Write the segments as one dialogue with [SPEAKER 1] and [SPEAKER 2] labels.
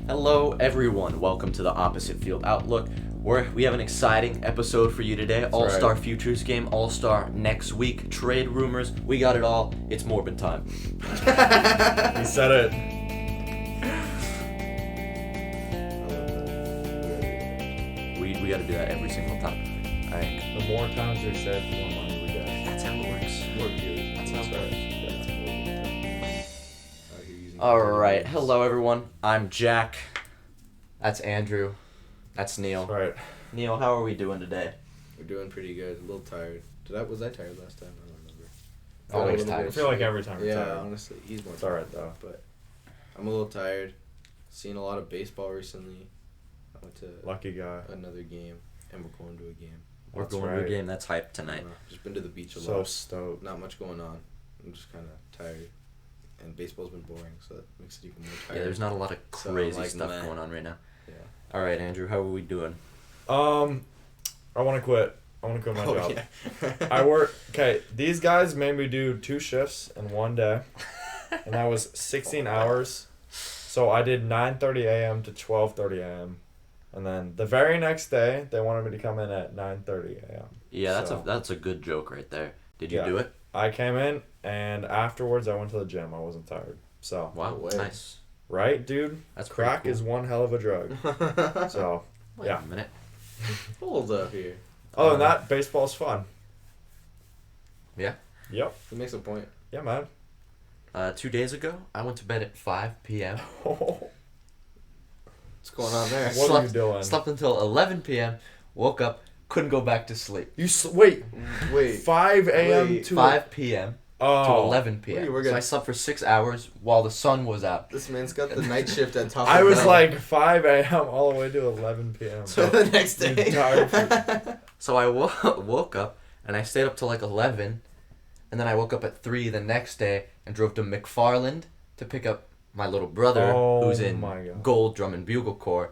[SPEAKER 1] Hello, everyone. Welcome to the Opposite Field Outlook. We have an exciting episode for you today. All-Star Futures game, All-Star next week, trade rumors. We got it all. It's morbid time.
[SPEAKER 2] He said it.
[SPEAKER 1] We got to do that every single time. I think.
[SPEAKER 2] The more times we said, the more money we get.
[SPEAKER 1] That's how it works.
[SPEAKER 2] More views.
[SPEAKER 1] That's how it works.
[SPEAKER 2] Yeah.
[SPEAKER 1] All right. Hello, everyone. I'm Jack. That's Andrew. That's Neal.
[SPEAKER 2] That's right.
[SPEAKER 1] Neal, how are we doing today?
[SPEAKER 3] We're doing pretty good. A little tired. Was I tired last time? I don't remember.
[SPEAKER 1] Always
[SPEAKER 3] a little
[SPEAKER 1] tired.
[SPEAKER 2] I
[SPEAKER 3] bit
[SPEAKER 2] feel like every time we're
[SPEAKER 3] Yeah,
[SPEAKER 2] tired.
[SPEAKER 3] honestly, he's more
[SPEAKER 2] It's
[SPEAKER 3] tired.
[SPEAKER 2] alright though.
[SPEAKER 3] But I'm a little tired. Seen a lot of baseball recently. I went to
[SPEAKER 2] Lucky guy.
[SPEAKER 3] another game, and we're going to a game.
[SPEAKER 1] We're
[SPEAKER 2] That's
[SPEAKER 1] going to a
[SPEAKER 2] right.
[SPEAKER 1] game. That's hype tonight.
[SPEAKER 3] Just been to the beach a
[SPEAKER 2] So
[SPEAKER 3] lot.
[SPEAKER 2] stoked.
[SPEAKER 3] Not much going on. I'm just kind of tired. And baseball's been boring, so that makes it even more tired.
[SPEAKER 1] Yeah, there's not a lot of
[SPEAKER 3] So I'm
[SPEAKER 1] crazy
[SPEAKER 3] like,
[SPEAKER 1] stuff
[SPEAKER 3] meh.
[SPEAKER 1] going on right now.
[SPEAKER 3] Yeah.
[SPEAKER 1] All right, Andrew, how are we doing?
[SPEAKER 2] I want to quit. I want to quit my job.
[SPEAKER 3] Yeah.
[SPEAKER 2] I work. Okay, these guys made me do 2 shifts in one day, and that was 16 hours. So I did 9:30 a.m. to 12:30 a.m. And then the very next day, they wanted me to come in at 9:30 a.m.
[SPEAKER 1] Yeah,
[SPEAKER 2] So-
[SPEAKER 1] that's a good joke right there. Did you
[SPEAKER 2] Yeah.
[SPEAKER 1] do it?
[SPEAKER 2] I came in, and afterwards I went to the gym. I wasn't tired. So,
[SPEAKER 1] Wow,
[SPEAKER 3] No way.
[SPEAKER 1] nice.
[SPEAKER 2] right, dude?
[SPEAKER 1] That's pretty
[SPEAKER 2] Crack
[SPEAKER 1] cool.
[SPEAKER 2] is one hell of a drug. So,
[SPEAKER 1] Wait
[SPEAKER 2] yeah.
[SPEAKER 1] a minute.
[SPEAKER 3] Hold up here.
[SPEAKER 2] other than that, baseball's fun.
[SPEAKER 1] Yeah.
[SPEAKER 2] Yep.
[SPEAKER 3] He makes a point.
[SPEAKER 2] Yeah, man.
[SPEAKER 1] 2 days ago, I went to bed at 5 p.m.
[SPEAKER 2] What
[SPEAKER 3] What's going on there?
[SPEAKER 2] are you doing?
[SPEAKER 1] Slept until 11 p.m. Woke up, couldn't go back to sleep.
[SPEAKER 2] Wait.
[SPEAKER 3] Wait.
[SPEAKER 2] 5 a.m.
[SPEAKER 3] Wait.
[SPEAKER 2] to
[SPEAKER 1] 5 p.m. to
[SPEAKER 2] Oh.
[SPEAKER 1] 11 p.m.
[SPEAKER 3] Wait, we're
[SPEAKER 1] So
[SPEAKER 3] good.
[SPEAKER 1] I slept for 6 hours while the sun was out.
[SPEAKER 3] This man's got the night shift at top.
[SPEAKER 2] I
[SPEAKER 3] of
[SPEAKER 2] was
[SPEAKER 3] hell.
[SPEAKER 2] like 5 a.m. all the way to 11 p.m.
[SPEAKER 3] So the next
[SPEAKER 2] You
[SPEAKER 3] day.
[SPEAKER 2] tired
[SPEAKER 1] So I woke up, and I stayed up till like 11, and then I woke up at 3 the next day and drove to McFarland to pick up my little brother,
[SPEAKER 2] Oh
[SPEAKER 1] who's in
[SPEAKER 2] my God.
[SPEAKER 1] Gold Drum and Bugle Corps.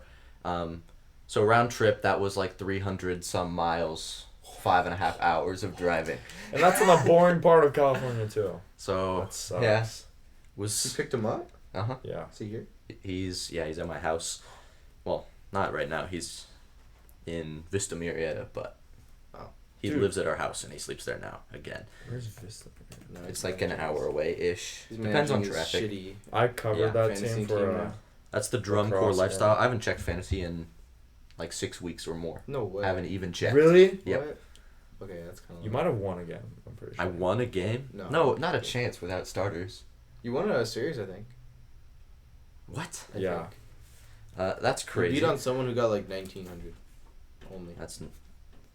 [SPEAKER 1] So round trip, that was like 300 some miles, 5.5 hours of driving.
[SPEAKER 2] And that's in the boring part of California, too.
[SPEAKER 1] So
[SPEAKER 2] That sucks.
[SPEAKER 1] yeah,
[SPEAKER 3] You
[SPEAKER 1] was
[SPEAKER 3] picked him up?
[SPEAKER 2] Yeah.
[SPEAKER 3] Is he here?
[SPEAKER 1] he's at my house. Well, not right now. He's in Vista Murrieta, but
[SPEAKER 3] Oh.
[SPEAKER 1] he
[SPEAKER 2] Dude.
[SPEAKER 1] lives at our house and he sleeps there now again.
[SPEAKER 2] Where's Vista?
[SPEAKER 3] No,
[SPEAKER 1] It's
[SPEAKER 3] he's
[SPEAKER 1] like an
[SPEAKER 3] managing
[SPEAKER 1] hour
[SPEAKER 3] his-
[SPEAKER 1] away ish.
[SPEAKER 3] he's
[SPEAKER 1] Depends on
[SPEAKER 3] managing his
[SPEAKER 1] traffic.
[SPEAKER 3] Shitty
[SPEAKER 2] I covered
[SPEAKER 1] Yeah,
[SPEAKER 2] that
[SPEAKER 3] fantasy
[SPEAKER 2] team for
[SPEAKER 3] team now.
[SPEAKER 1] That's the drum corps
[SPEAKER 2] Lacrosse,
[SPEAKER 1] lifestyle.
[SPEAKER 2] yeah.
[SPEAKER 1] I haven't checked fantasy in like 6 weeks or more.
[SPEAKER 3] No way.
[SPEAKER 1] I haven't even checked.
[SPEAKER 2] Really?
[SPEAKER 1] Yep.
[SPEAKER 3] What? Okay, that's kind of.
[SPEAKER 2] You might have won again, I'm pretty sure.
[SPEAKER 1] I won a game?
[SPEAKER 3] No.
[SPEAKER 1] not a chance without starters.
[SPEAKER 3] You won a series, I think.
[SPEAKER 1] What?
[SPEAKER 3] I
[SPEAKER 2] Yeah.
[SPEAKER 3] think.
[SPEAKER 1] That's
[SPEAKER 3] You
[SPEAKER 1] crazy.
[SPEAKER 3] beat on someone who got like 1900 only.
[SPEAKER 1] That's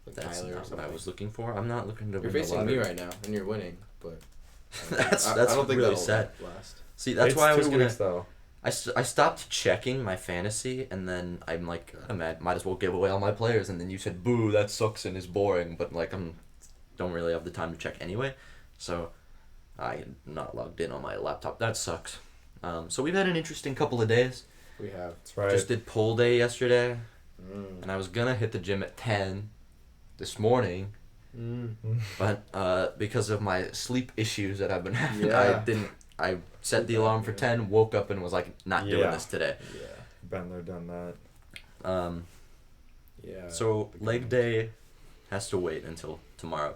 [SPEAKER 3] Like
[SPEAKER 1] that's
[SPEAKER 3] Tyler or
[SPEAKER 1] not what
[SPEAKER 3] something.
[SPEAKER 1] I was looking for. I'm not looking to
[SPEAKER 3] You're
[SPEAKER 1] win the
[SPEAKER 3] facing me
[SPEAKER 1] lottery.
[SPEAKER 3] right now, and you're winning, but.
[SPEAKER 1] That's
[SPEAKER 3] I don't think
[SPEAKER 1] really
[SPEAKER 3] that'll
[SPEAKER 1] sad.
[SPEAKER 3] Last.
[SPEAKER 1] See, that's
[SPEAKER 2] It's
[SPEAKER 1] why I
[SPEAKER 2] 2
[SPEAKER 1] was gonna.
[SPEAKER 2] weeks, though.
[SPEAKER 1] I stopped checking my fantasy, and then I'm like, I might as well give away all my players. And then you said, "Boo, that sucks and is boring." But like, don't really have the time to check anyway, so I'm not logged in on my laptop. That sucks. So we've had an interesting couple of days.
[SPEAKER 3] We have.
[SPEAKER 2] That's right.
[SPEAKER 1] Just did poll day yesterday,
[SPEAKER 3] Mm.
[SPEAKER 1] and I was gonna hit the gym at 10 this morning, but because of my sleep issues that I've been having,
[SPEAKER 3] Yeah.
[SPEAKER 1] I set the alarm for 10, woke up and was like, not doing
[SPEAKER 2] Yeah.
[SPEAKER 1] this today.
[SPEAKER 3] Yeah.
[SPEAKER 2] Been there, done that.
[SPEAKER 3] Yeah.
[SPEAKER 1] So leg day has to wait until tomorrow,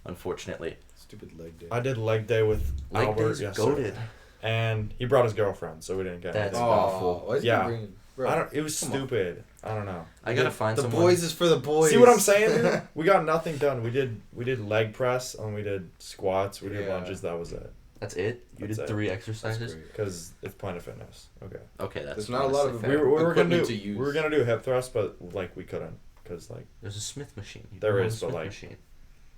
[SPEAKER 1] unfortunately.
[SPEAKER 3] Stupid leg day.
[SPEAKER 2] I did leg day with
[SPEAKER 1] Leg
[SPEAKER 2] Albert
[SPEAKER 1] day's
[SPEAKER 2] yesterday.
[SPEAKER 1] goated.
[SPEAKER 2] And he brought his girlfriend, so we didn't get
[SPEAKER 1] That's
[SPEAKER 2] anything.
[SPEAKER 1] awful.
[SPEAKER 3] Why is he
[SPEAKER 2] Yeah.
[SPEAKER 3] bringing? Bro,
[SPEAKER 2] I don't. It was
[SPEAKER 3] come on.
[SPEAKER 2] stupid. I don't know.
[SPEAKER 1] I gotta find
[SPEAKER 3] the
[SPEAKER 1] someone.
[SPEAKER 3] boys is for the boys.
[SPEAKER 2] See what I'm saying, dude? We got nothing done. We did leg press and we did squats. We did
[SPEAKER 3] Yeah.
[SPEAKER 2] lunges. That was it.
[SPEAKER 1] That's it? You
[SPEAKER 2] That's
[SPEAKER 1] did
[SPEAKER 2] it.
[SPEAKER 1] 3
[SPEAKER 3] That's
[SPEAKER 1] exercises?
[SPEAKER 3] great.
[SPEAKER 2] Because it's Planet Fitness. Okay.
[SPEAKER 1] Okay, that's
[SPEAKER 3] There's not a lot
[SPEAKER 1] honestly
[SPEAKER 3] of
[SPEAKER 1] fair.
[SPEAKER 2] We were gonna
[SPEAKER 3] equipment
[SPEAKER 2] do
[SPEAKER 3] to use.
[SPEAKER 2] we were gonna do hip thrust, but like we couldn't because like
[SPEAKER 1] There's a Smith machine. You
[SPEAKER 2] There
[SPEAKER 1] don't have
[SPEAKER 2] is,
[SPEAKER 1] a
[SPEAKER 2] but,
[SPEAKER 1] Smith
[SPEAKER 2] like,
[SPEAKER 1] machine.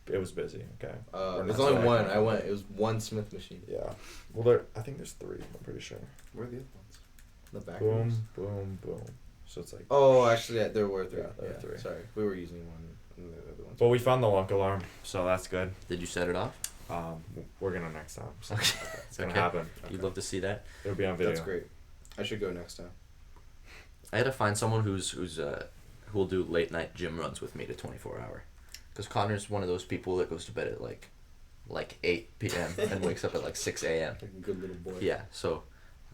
[SPEAKER 2] it was busy. Okay. We're
[SPEAKER 3] There's
[SPEAKER 2] not
[SPEAKER 3] only
[SPEAKER 2] so
[SPEAKER 3] one.
[SPEAKER 2] bad.
[SPEAKER 3] I went. It was one Smith machine.
[SPEAKER 2] Yeah. Well, I think there's 3. I'm pretty sure.
[SPEAKER 3] Where are the other ones? The back
[SPEAKER 2] Boom,
[SPEAKER 3] rooms?
[SPEAKER 2] boom, boom. So it's like.
[SPEAKER 3] Oh, actually, yeah, there were 3.
[SPEAKER 2] Yeah, there were 3.
[SPEAKER 3] Sorry, we were using one. And the other ones.
[SPEAKER 2] But we found the lunk alarm, so that's good.
[SPEAKER 1] Did you set it off?
[SPEAKER 2] We're gonna next time. So
[SPEAKER 1] Okay.
[SPEAKER 2] it's gonna
[SPEAKER 1] Okay.
[SPEAKER 2] happen.
[SPEAKER 1] You'd love to see that.
[SPEAKER 2] It'll be on video.
[SPEAKER 3] That's great. I should go next time.
[SPEAKER 1] I had to find someone who will do late night gym runs with me to 24-hour. Because Connor's one of those people that goes to bed at like 8 p.m. and wakes up at like 6 a.m.
[SPEAKER 3] Like a good little boy.
[SPEAKER 1] Yeah, so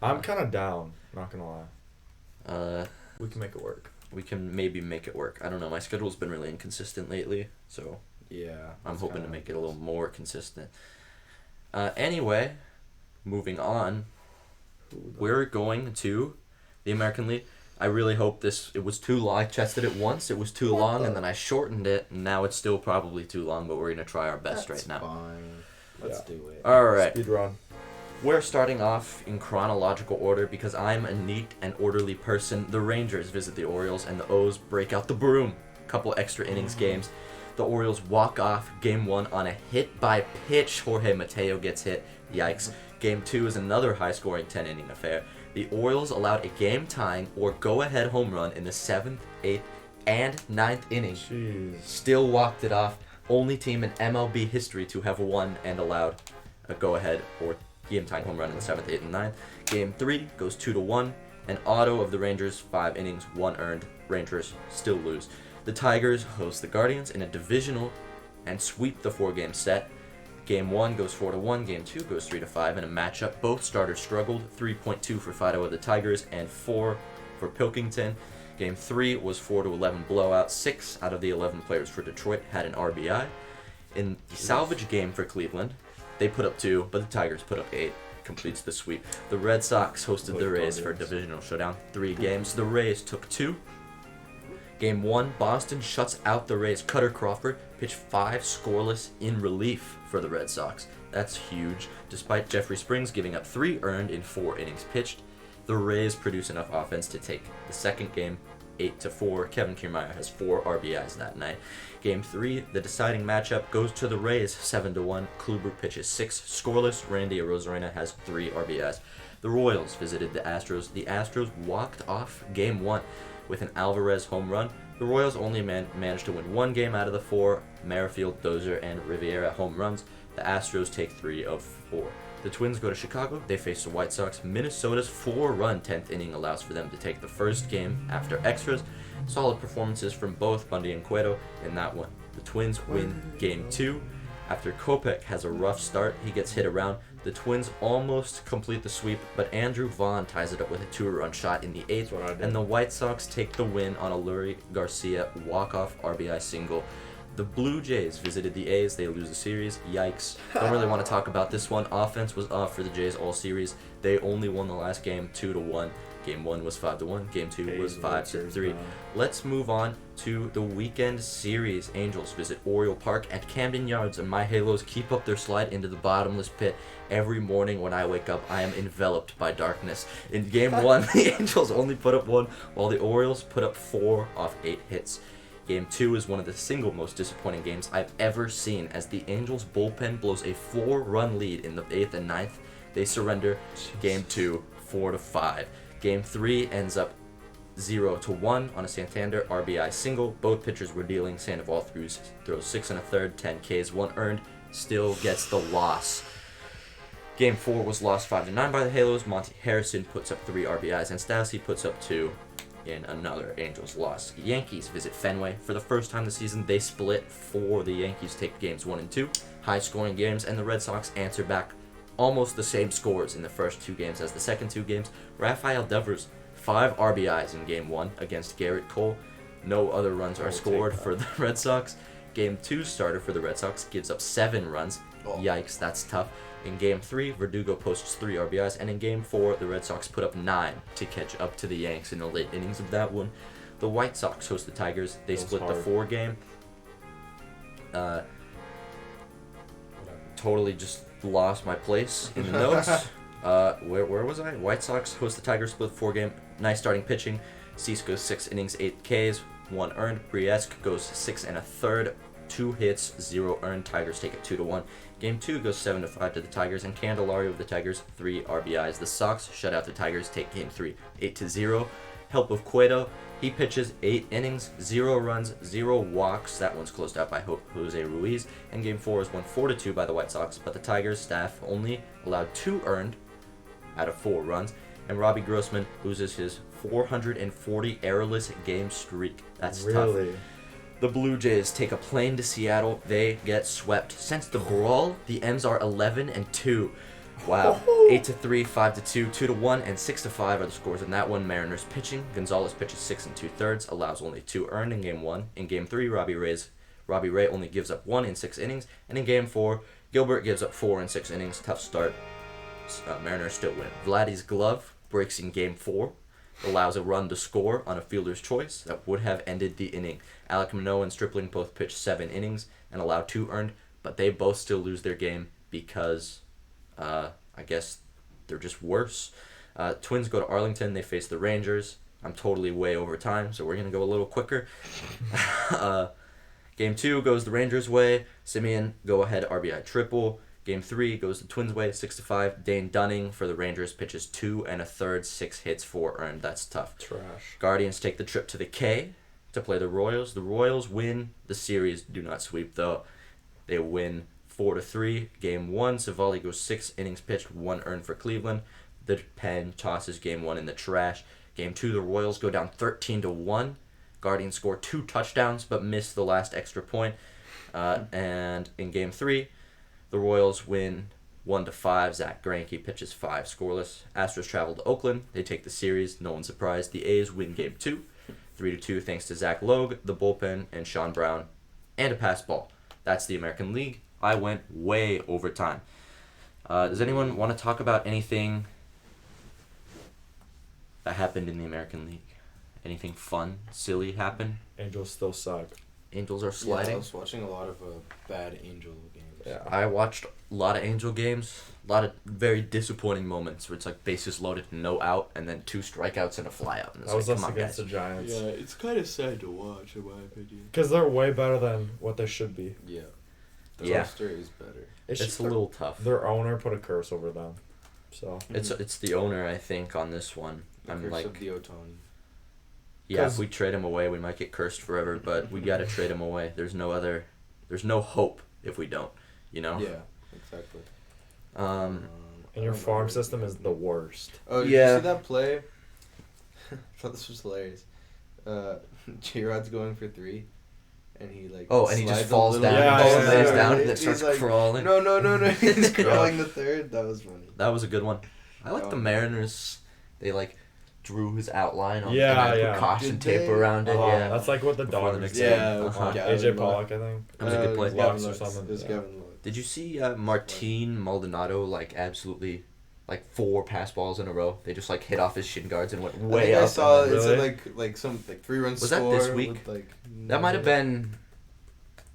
[SPEAKER 2] I'm kind of down. Not gonna lie. We can make it work.
[SPEAKER 1] We can maybe make it work. I don't know. My schedule's been really inconsistent lately, so
[SPEAKER 3] Yeah.
[SPEAKER 1] I'm hoping to make it a little more consistent. Anyway, moving on, we're going to the American League. I really hope it was too long. I tested it once. It was too long, and then I shortened it, and now it's still probably too long, but we're going to try our best right now.
[SPEAKER 3] Fine. Let's do it.
[SPEAKER 1] All right.
[SPEAKER 2] Speed run.
[SPEAKER 1] We're starting off in chronological order because I'm a neat and orderly person. The Rangers visit the Orioles, and the O's break out the broom. Couple extra innings games. The Orioles walk off Game 1 on a hit-by-pitch. Jorge Mateo gets hit. Yikes. Game 2 is another high-scoring 10-inning affair. The Orioles allowed a game-tying or go-ahead home run in the 7th, 8th, and 9th innings.
[SPEAKER 2] Jeez.
[SPEAKER 1] Still walked it off. Only team in MLB history to have won and allowed a go-ahead or game-tying home run in the 7th, 8th, and 9th. Game 3 goes 2-1. An auto of the Rangers, 5 innings, 1 earned. Rangers still lose. The Tigers host the Guardians in a divisional and sweep the 4-game set. Game 1 goes 4-1, Game 2 goes 3-5 in a matchup. Both starters struggled, 3.2 for Fido of the Tigers and 4 for Pilkington. Game 3 was 4-11 blowout. 6 out of the 11 players for Detroit had an RBI. In the salvage game for Cleveland, they put up 2, but the Tigers put up 8. Completes the sweep. The Red Sox hosted the Rays for a divisional showdown. 3 games. The Rays took 2. Game 1, Boston shuts out the Rays. Cutter Crawford pitched 5 scoreless in relief for the Red Sox. That's huge. Despite Jeffrey Springs giving up 3 earned in 4 innings pitched, the Rays produce enough offense to take the second game 8-4. Kevin Kiermaier has 4 RBIs that night. Game 3, the deciding matchup goes to the Rays 7-1. Kluber pitches 6 scoreless. Randy Arozarena has 3 RBIs. The Royals visited the Astros. The Astros walked off Game 1 with an Alvarez home run. The Royals only managed to win 1 game out of the 4. Merrifield, Dozier, and Rivera home runs. The Astros take 3 of 4. The Twins go to Chicago. They face the White Sox. Minnesota's 4-run 10th inning allows for them to take the first game after extras. Solid performances from both Bundy and Cueto in that one. The Twins win Game 2. After Kopech has a rough start, he gets hit around. The Twins almost complete the sweep, but Andrew Vaughn ties it up with a 2-run shot in the 8th, and the White Sox take the win on a Lurie Garcia walk-off RBI single. The Blue Jays visited the A's. They lose the series. Yikes. Don't really want to talk about this one. Offense was off for the Jays all series. They only won the last game 2-1. Game 1 was 5-1. Game 2 was 5-3. Let's move on to the weekend series. Angels visit Oriole Park at Camden Yards, and my Halos keep up their slide into the bottomless pit. Every morning when I wake up, I am enveloped by darkness. In Game 1, the Angels only put up 1, while the Orioles put up 4 off 8 hits. Game 2 is one of the single most disappointing games I've ever seen, as the Angels bullpen blows a 4-run lead in the 8th and 9th. They surrender. Game 2, 4-5. Game 3 ends up 0-1 on a Santander RBI single. Both pitchers were dealing. Sandoval throws 6 1/3, 10 Ks, 1 earned. Still gets the loss. Game 4 was lost 5-9 by the Halos. Monty Harrison puts up 3 RBIs, and Stassi puts up 2 in another Angels loss. Yankees visit Fenway. For the first time this season, they split. The Yankees take games 1 and 2. High-scoring games, and the Red Sox answer back almost the same scores in the first 2 games as the second 2 games. Rafael Devers, 5 RBIs in Game 1 against Garrett Cole. No other runs are scored for the Red Sox. Game 2 starter for the Red Sox gives up 7 runs. Yikes, that's tough. In Game 3, Verdugo posts 3 RBIs, and in Game 4, the Red Sox put up 9 to catch up to the Yanks in the late innings of that one. The White Sox host the Tigers. They split the 4 game. Totally just lost my place in the notes. Where was I? White Sox host the Tigers, split 4 game. Nice starting pitching. Cease goes 6 innings, 8 Ks, 1 earned. Briesque goes 6 1/3, 2 hits, 0 earned. Tigers take it 2-1. Game 2 goes 7-5 to the Tigers, and Candelario of the Tigers, 3 RBIs. The Sox shut out the Tigers, take Game 3 8-0. Help of Cueto. He pitches 8 innings, 0 runs, 0 walks. That one's closed out by Jose Ruiz. And Game 4 is won 4-2 by the White Sox, but the Tigers staff only allowed 2 earned out of 4 runs. And Robbie Grossman loses his 440 errorless game streak. That's tough. The Blue Jays take a plane to Seattle. They get swept. Since the brawl, the M's are 11-2. Wow. 8-3, 5-2, 2-1, and 6-5 are the scores in that one. Mariners pitching. Gonzalez pitches 6 2/3, allows only 2 earned in game 1. In game 3, Robbie Ray only gives up 1 in 6 innings, and in game 4, Gilbert gives up 4 in 6 innings. Tough start. Mariners still win. Vladdy's glove breaks in game 4, allows a run to score on a fielder's choice that would have ended the inning. Alek Manoah and Stripling both pitched 7 innings and allowed 2 earned, but they both still lose their game because I guess they're just worse. Twins go to Arlington. They face the Rangers. I'm totally way over time, so we're going to go a little quicker. Game 2 goes the Rangers' way. Simeon go ahead RBI triple. Game 3 goes the Twins' way, 6-5. Dane Dunning for the Rangers pitches 2 1/3, 6 hits, 4 earned. That's tough.
[SPEAKER 2] Trash.
[SPEAKER 1] Guardians take the trip to the K to play the Royals. The Royals win the series. Do not sweep, though. They win 4-3. Game 1, Savali goes 6 innings pitched, 1 earned for Cleveland. The Pen tosses game 1 in the trash. Game 2, the Royals go down 13-1. Guardians score 2 touchdowns, but miss the last extra point. And in game 3, the Royals win 1-5. Zach Greinke pitches 5 scoreless. Astros travel to Oakland. They take the series. No one surprised. The A's win game 2, 3-2, thanks to Zach Logue, the bullpen, and Sean Brown, and a pass ball. That's the American League. I went way over time. Does anyone want to talk about anything that happened in the American League? Anything fun, silly happen?
[SPEAKER 2] Angels still suck.
[SPEAKER 1] Angels are
[SPEAKER 3] Yeah, I
[SPEAKER 1] sliding.
[SPEAKER 3] was watching a lot of bad Angel games.
[SPEAKER 2] Yeah.
[SPEAKER 1] I watched a lot of Angel games. A lot of very disappointing moments where it's like bases loaded, no out, and then 2 strikeouts and a flyout. And it's
[SPEAKER 2] That was
[SPEAKER 1] like,
[SPEAKER 2] us
[SPEAKER 1] come on,
[SPEAKER 2] against
[SPEAKER 1] guys.
[SPEAKER 2] the Giants.
[SPEAKER 3] Yeah, it's kind of sad to watch, in my opinion.
[SPEAKER 2] Because they're way better than what they should be.
[SPEAKER 3] Yeah. The
[SPEAKER 1] Yeah.
[SPEAKER 3] roster is better.
[SPEAKER 2] It's
[SPEAKER 1] It's a little tough.
[SPEAKER 2] Their owner put a curse over them. So.
[SPEAKER 1] It's the owner, I think, on this one.
[SPEAKER 3] The
[SPEAKER 1] I'm
[SPEAKER 3] curse
[SPEAKER 1] like,
[SPEAKER 3] of the Otani.
[SPEAKER 1] yeah, if
[SPEAKER 2] 'Cause-
[SPEAKER 1] we trade him away, we might get cursed forever, but we got to trade him away. There's no hope if we don't, you know?
[SPEAKER 3] Yeah, exactly.
[SPEAKER 1] Um,
[SPEAKER 2] And your farm system is the worst.
[SPEAKER 3] Oh, did
[SPEAKER 1] Yeah.
[SPEAKER 3] you see that play? I thought this was hilarious. J-Rod's going for 3, and he like.
[SPEAKER 1] oh, and he just
[SPEAKER 3] slides a
[SPEAKER 1] falls
[SPEAKER 3] little
[SPEAKER 1] down,
[SPEAKER 2] Yeah,
[SPEAKER 1] and
[SPEAKER 2] yeah,
[SPEAKER 1] lays
[SPEAKER 2] yeah.
[SPEAKER 1] down, and then
[SPEAKER 3] He's
[SPEAKER 1] starts
[SPEAKER 3] like,
[SPEAKER 1] crawling.
[SPEAKER 3] No. He's crawling the third. That was funny.
[SPEAKER 1] That was a good one. I like the
[SPEAKER 3] Oh.
[SPEAKER 1] Mariners. They like drew his outline on
[SPEAKER 2] Yeah,
[SPEAKER 1] and then
[SPEAKER 2] yeah.
[SPEAKER 1] put caution
[SPEAKER 3] Did
[SPEAKER 1] tape
[SPEAKER 3] they?
[SPEAKER 1] around it. Yeah,
[SPEAKER 2] That's like what the
[SPEAKER 1] Before the
[SPEAKER 2] Dodgers
[SPEAKER 1] next
[SPEAKER 2] did.
[SPEAKER 3] Yeah,
[SPEAKER 1] game. Uh-huh.
[SPEAKER 3] Gavin
[SPEAKER 2] AJ
[SPEAKER 3] Lux.
[SPEAKER 2] Pollock, I think.
[SPEAKER 1] That was a good play.
[SPEAKER 3] It was Gavin
[SPEAKER 2] Lux or
[SPEAKER 3] Lux.
[SPEAKER 2] something,
[SPEAKER 3] It was
[SPEAKER 2] yeah.
[SPEAKER 3] Gavin Lux.
[SPEAKER 1] Did you see Martin Maldonado like absolutely like 4 pass balls in a row? They just like hit off his shin guards and went
[SPEAKER 3] I
[SPEAKER 1] way
[SPEAKER 3] think
[SPEAKER 1] up.
[SPEAKER 3] I saw
[SPEAKER 1] and
[SPEAKER 3] it
[SPEAKER 1] then-
[SPEAKER 3] said
[SPEAKER 2] Really?
[SPEAKER 3] like some like 3-run
[SPEAKER 1] Was that
[SPEAKER 3] score.
[SPEAKER 1] this week?
[SPEAKER 3] With, like,
[SPEAKER 1] That might have been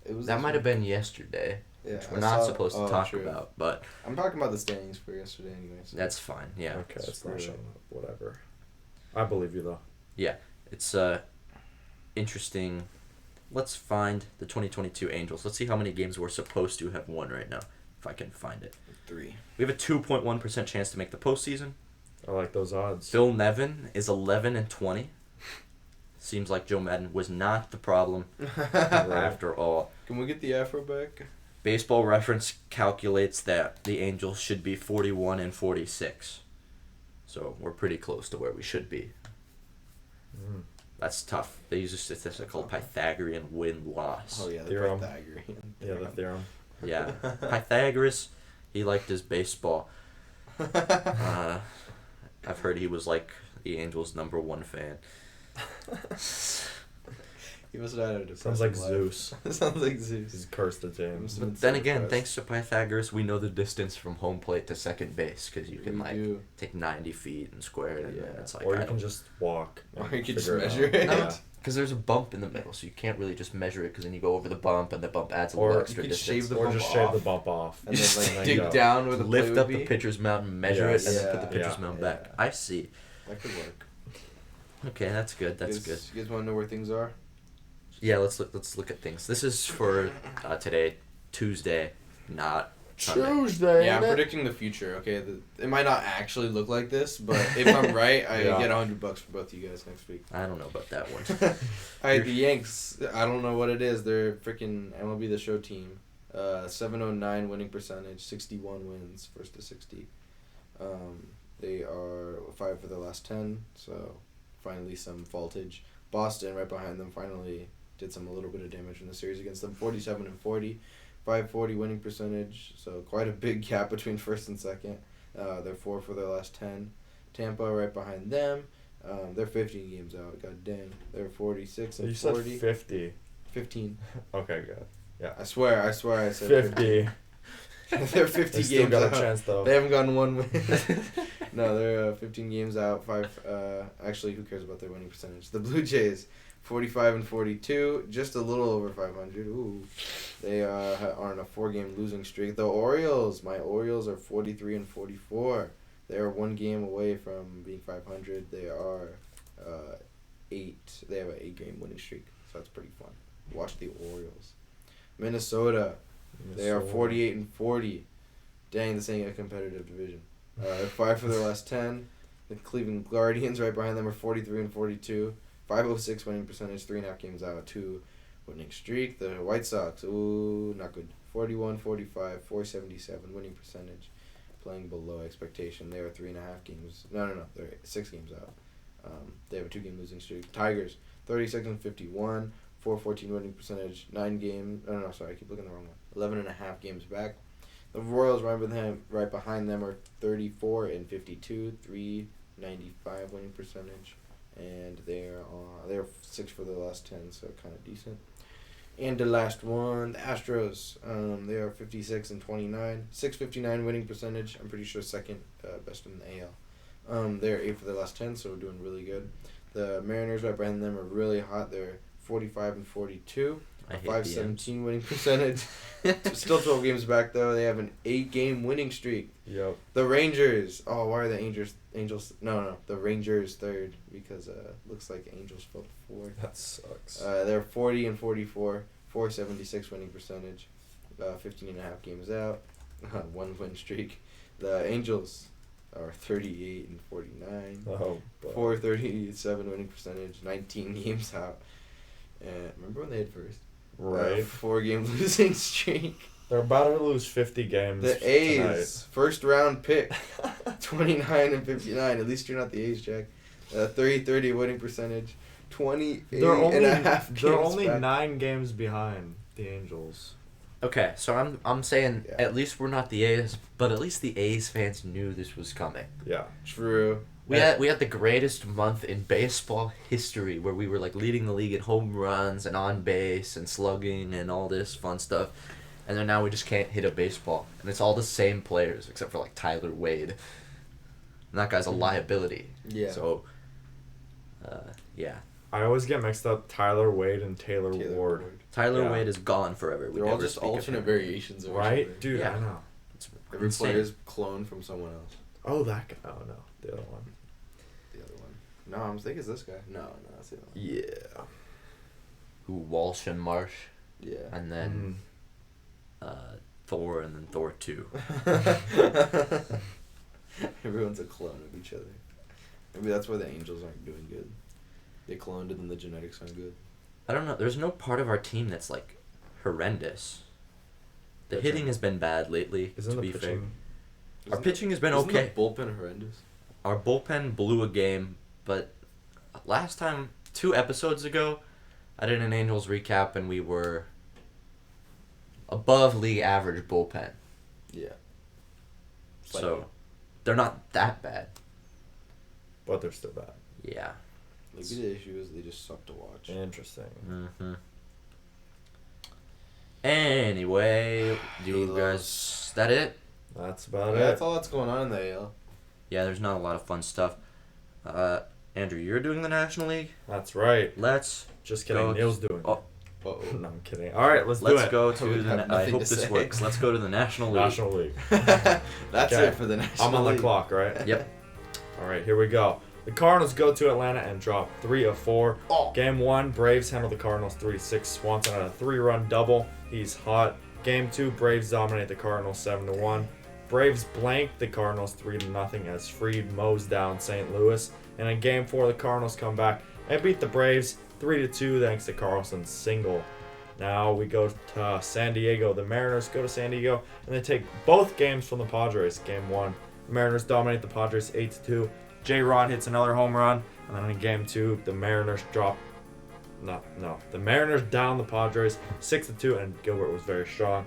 [SPEAKER 3] It was
[SPEAKER 1] that
[SPEAKER 3] this
[SPEAKER 1] might have
[SPEAKER 3] week.
[SPEAKER 1] been yesterday,
[SPEAKER 3] Yeah,
[SPEAKER 1] which we're
[SPEAKER 3] I
[SPEAKER 1] not
[SPEAKER 3] saw-
[SPEAKER 1] supposed to
[SPEAKER 3] oh,
[SPEAKER 1] talk
[SPEAKER 3] true.
[SPEAKER 1] about, but
[SPEAKER 3] I'm talking about the standings for yesterday, anyways.
[SPEAKER 1] that's fine. Yeah,
[SPEAKER 2] Okay, it's
[SPEAKER 3] Screw
[SPEAKER 2] not
[SPEAKER 3] it.
[SPEAKER 2] showing up. Whatever. I believe you, though.
[SPEAKER 1] it's interesting. Let's find the 2022 Angels. Let's see how many games we're supposed to have won right now, if I can find it.
[SPEAKER 3] 3.
[SPEAKER 1] We have a 2.1% chance to make the postseason.
[SPEAKER 2] I like those odds.
[SPEAKER 1] Phil Nevin is 11-20. Seems like Joe Madden was not the problem after all.
[SPEAKER 3] Can we get the Afro back?
[SPEAKER 1] Baseball Reference calculates that the Angels should be 41-46. So we're pretty close to where we should be.
[SPEAKER 2] Mm.
[SPEAKER 1] That's tough. They use a statistic called Pythagorean win-loss.
[SPEAKER 3] Oh yeah, the
[SPEAKER 2] Theorem.
[SPEAKER 3] Pythagorean.
[SPEAKER 2] Yeah, the theorem.
[SPEAKER 1] Yeah. Pythagoras, he liked his baseball. I've heard he was like the Angels' #1 fan.
[SPEAKER 3] He must have had a depressing
[SPEAKER 2] Sounds like
[SPEAKER 3] life.
[SPEAKER 2] Zeus.
[SPEAKER 3] Sounds like Zeus.
[SPEAKER 2] He's cursed the teams.
[SPEAKER 3] Been
[SPEAKER 1] But
[SPEAKER 3] so
[SPEAKER 1] then again,
[SPEAKER 3] depressed.
[SPEAKER 1] thanks to Pythagoras, we know the distance from home plate to second base because you can
[SPEAKER 3] We
[SPEAKER 1] like
[SPEAKER 3] do.
[SPEAKER 1] take 90 feet and square it, and then
[SPEAKER 3] Yeah.
[SPEAKER 1] it's like
[SPEAKER 2] Or
[SPEAKER 1] I
[SPEAKER 2] you can
[SPEAKER 1] don't-
[SPEAKER 2] just walk.
[SPEAKER 3] Or
[SPEAKER 2] and
[SPEAKER 3] you can just
[SPEAKER 2] figure
[SPEAKER 3] measure
[SPEAKER 2] out.
[SPEAKER 3] it.
[SPEAKER 2] Yeah.
[SPEAKER 1] Because there's a bump in the middle, so you can't really just measure it because then you go over the bump and the bump adds a
[SPEAKER 2] Or
[SPEAKER 1] little
[SPEAKER 2] you
[SPEAKER 1] extra
[SPEAKER 3] could
[SPEAKER 1] distance.
[SPEAKER 3] shave the
[SPEAKER 2] Or
[SPEAKER 3] bump
[SPEAKER 2] just shave
[SPEAKER 3] off.
[SPEAKER 2] the bump off.
[SPEAKER 3] And then like
[SPEAKER 2] There
[SPEAKER 3] dig
[SPEAKER 2] you go.
[SPEAKER 3] down where the play
[SPEAKER 1] Lift
[SPEAKER 3] would
[SPEAKER 1] up
[SPEAKER 3] be.
[SPEAKER 1] the pitcher's mountain, measure
[SPEAKER 2] Yes.
[SPEAKER 1] it, and then put the
[SPEAKER 3] Yeah.
[SPEAKER 1] pitcher's
[SPEAKER 2] Yeah.
[SPEAKER 1] mound back. I see.
[SPEAKER 3] That could work.
[SPEAKER 1] Okay, that's good. That's
[SPEAKER 3] you
[SPEAKER 1] good.
[SPEAKER 3] guys, You guys want to know where things are?
[SPEAKER 1] Yeah, let's look at things. This is for today, Tuesday, not Sunday.
[SPEAKER 2] Tuesday.
[SPEAKER 3] Yeah, I'm predicting the future. Okay, it might not actually look like this, but if I'm right, I
[SPEAKER 2] Yeah.
[SPEAKER 3] get $100 for both of you guys next week.
[SPEAKER 1] I don't know about that one.
[SPEAKER 3] Alright, the Yanks. I don't know what it is. They're freaking MLB The Show team. 709 winning percentage, 61 wins, first to 60. They are 5 for the last 10, so finally some faultage. Boston, right behind them, finally did a little bit of damage in the series against them. 47-40, 540 winning percentage, so quite a big gap between first and second. They're 4 for their last 10. Tampa right behind them. They're 15 games out. God dang. They're 46 and
[SPEAKER 2] You
[SPEAKER 3] 40.
[SPEAKER 2] said 50.
[SPEAKER 3] 15.
[SPEAKER 2] Okay, good. Yeah.
[SPEAKER 3] I swear I said
[SPEAKER 2] 50.
[SPEAKER 3] They're 50
[SPEAKER 2] They still
[SPEAKER 3] games
[SPEAKER 2] got
[SPEAKER 3] out.
[SPEAKER 2] a chance, though.
[SPEAKER 3] They haven't gotten one win. No, they're 15 games out. 5. Actually, who cares about their winning percentage? The Blue Jays, 45 and 42, just a little over 500. Ooh, they are on a 4-game losing streak. The Orioles, my Orioles are 43 and 44. They are 1 game away from being 500. They are 8. They have an 8-game winning streak, so that's pretty fun. Watch the Orioles. Minnesota. They are 48 and 40. Dang, this ain't a competitive division. 5 for their last 10. The Cleveland Guardians right behind them are 43 and 42. 506 winning percentage, 3.5 games out, 2 winning streak. The White Sox, ooh, not good. 41, 45, 477 winning percentage, playing below expectation. They are 3.5 games. No, they're 6 games out. They have a 2-game losing streak. Tigers, 36 and 51. 414 winning percentage, 9 games. No, sorry, I keep looking at the wrong one. 11.5 games back. The Royals right behind them are 34 and 52, 395 winning percentage, and they're 6 for the last 10, so kind of decent. And the last one, the Astros. They are 56 and 29, 659 winning percentage. I'm pretty sure second best in the AL. They're 8 for the last 10, so we're doing really good. The Mariners right behind them are really hot. They're 45 and 42, 517 winning percentage. Still 12 games back though. They have an 8-game winning streak.
[SPEAKER 2] Yep.
[SPEAKER 3] The Rangers. Oh, why are the Angels? No. The Rangers third because looks like Angels fell to 4.
[SPEAKER 2] That sucks.
[SPEAKER 3] They're 40 and 44, 476 winning percentage. 15.5 games out. 1 win streak. The Angels are 38 and 49.
[SPEAKER 2] Oh,
[SPEAKER 3] 437 winning percentage. 19 games out. Remember when they had first?
[SPEAKER 2] Right.
[SPEAKER 3] 4-game losing streak.
[SPEAKER 2] They're about to lose 50 games.
[SPEAKER 3] The A's,
[SPEAKER 2] tonight.
[SPEAKER 3] first round pick, 29 and 59. At least you're not the A's, Jack. 30 winning percentage, 28 and a half games.
[SPEAKER 2] They're only
[SPEAKER 3] back.
[SPEAKER 2] 9 games behind the Angels.
[SPEAKER 1] Okay, so I'm saying
[SPEAKER 3] Yeah.
[SPEAKER 1] at least we're not the A's, but at least the A's fans knew this was coming.
[SPEAKER 2] Yeah.
[SPEAKER 3] True.
[SPEAKER 1] We had the greatest month in baseball history where we were like leading the league in home runs and on base and slugging and all this fun stuff. And then now we just can't hit a baseball. And it's all the same players except for like Tyler Wade. And that guy's a liability.
[SPEAKER 3] Yeah.
[SPEAKER 1] So, yeah.
[SPEAKER 2] I always get mixed up Tyler Wade and Taylor Ward.
[SPEAKER 1] Tyler
[SPEAKER 2] Yeah.
[SPEAKER 1] Wade is gone forever. We
[SPEAKER 3] They're all
[SPEAKER 1] never
[SPEAKER 3] just
[SPEAKER 1] speak of
[SPEAKER 3] alternate
[SPEAKER 1] him.
[SPEAKER 3] variations of each
[SPEAKER 2] Right?
[SPEAKER 3] other.
[SPEAKER 2] Dude,
[SPEAKER 1] Yeah.
[SPEAKER 2] I know.
[SPEAKER 1] It's
[SPEAKER 3] Every
[SPEAKER 1] insane.
[SPEAKER 3] player is cloned from someone else.
[SPEAKER 2] Oh, that guy. Oh, no. The other one.
[SPEAKER 3] The other one. No, I'm thinking it's this guy. No, that's the other one.
[SPEAKER 2] Yeah.
[SPEAKER 1] Who, Walsh and Marsh,
[SPEAKER 3] Yeah.
[SPEAKER 1] and then Thor, and then Thor 2.
[SPEAKER 3] Everyone's a clone of each other. Maybe that's why the Angels aren't doing good. They cloned and then the genetics aren't good.
[SPEAKER 1] I don't know. There's no part of our team that's like horrendous. The
[SPEAKER 2] Pitching.
[SPEAKER 1] hitting has been bad lately,
[SPEAKER 2] Isn't
[SPEAKER 1] to
[SPEAKER 2] the
[SPEAKER 1] be fair.
[SPEAKER 2] pitching...
[SPEAKER 1] Our pitching has been
[SPEAKER 3] Isn't
[SPEAKER 1] okay.
[SPEAKER 3] the bullpen horrendous?
[SPEAKER 1] Our bullpen blew a game, but last time, 2 episodes ago, I did an Angels recap and we were above league average bullpen.
[SPEAKER 3] Yeah.
[SPEAKER 1] So, they're not that bad.
[SPEAKER 2] But they're still bad.
[SPEAKER 1] Yeah.
[SPEAKER 3] Maybe the issue is they just suck to watch.
[SPEAKER 2] Interesting.
[SPEAKER 1] Mm-hmm. Anyway, you
[SPEAKER 3] Halos.
[SPEAKER 1] guys, is that it?
[SPEAKER 2] That's about
[SPEAKER 3] Yeah,
[SPEAKER 2] it.
[SPEAKER 3] that's all that's going on in the AL.
[SPEAKER 1] Yeah, there's not a lot of fun stuff. Andrew, you're doing the National League?
[SPEAKER 2] That's right.
[SPEAKER 1] Let's
[SPEAKER 2] Just kidding.
[SPEAKER 1] Go-
[SPEAKER 2] Neal's doing
[SPEAKER 1] Oh.
[SPEAKER 2] it.
[SPEAKER 3] Uh-oh.
[SPEAKER 2] No, I'm kidding. All right, let's do
[SPEAKER 1] let's
[SPEAKER 2] it.
[SPEAKER 1] go
[SPEAKER 3] We
[SPEAKER 1] to the.
[SPEAKER 3] have
[SPEAKER 1] I
[SPEAKER 3] nothing
[SPEAKER 1] hope
[SPEAKER 3] to
[SPEAKER 1] this
[SPEAKER 3] say.
[SPEAKER 1] works. Let's go to the National League.
[SPEAKER 2] National League.
[SPEAKER 3] That's
[SPEAKER 2] Okay.
[SPEAKER 3] it for the National
[SPEAKER 2] I'm on the
[SPEAKER 3] League.
[SPEAKER 2] clock, right?
[SPEAKER 1] Yep.
[SPEAKER 2] All right, here we go. The Cardinals go to Atlanta and drop 3 of 4.
[SPEAKER 3] Oh.
[SPEAKER 2] Game 1, Braves handle the Cardinals 3-6. Swanson had a 3-run double. He's hot. Game 2, Braves dominate the Cardinals 7-1. Braves blank the Cardinals 3-0 as Fried mows down St. Louis. And in Game 4, the Cardinals come back and beat the Braves 3-2 thanks to Carlson's single. Now we go to San Diego. The Mariners go to San Diego and they take both games from the Padres. Game 1, the Mariners dominate the Padres 8-2. J-Rod hits another home run. And then in Game 2, the Mariners drop... The Mariners down the Padres 6-2 and Gilbert was very strong.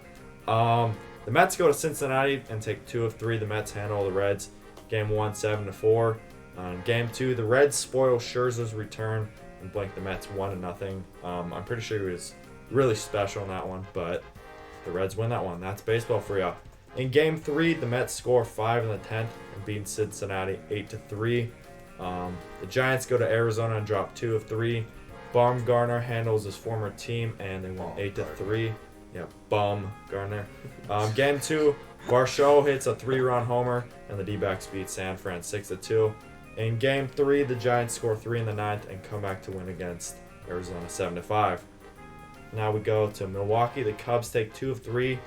[SPEAKER 2] The Mets go to Cincinnati and take 2 of 3. The Mets handle the Reds. Game 1, 7-4. Game 2, the Reds spoil Scherzer's return and blank the Mets 1-0. I'm pretty sure he was really special in that one, but the Reds win that one. That's baseball for you. In Game 3, the Mets score 5 in the 10th and beat Cincinnati 8-3. The Giants go to Arizona and drop 2 of 3. Baumgartner handles his former team and they win 8-3. Yeah, Baumgartner. Game 2, Varsho hits a 3-run homer and the D-backs beat San Fran 6-2. In Game 3, the Giants score 3 in the 9th and come back to win against Arizona 7-5. Now we go to Milwaukee. The Cubs take 2 of 3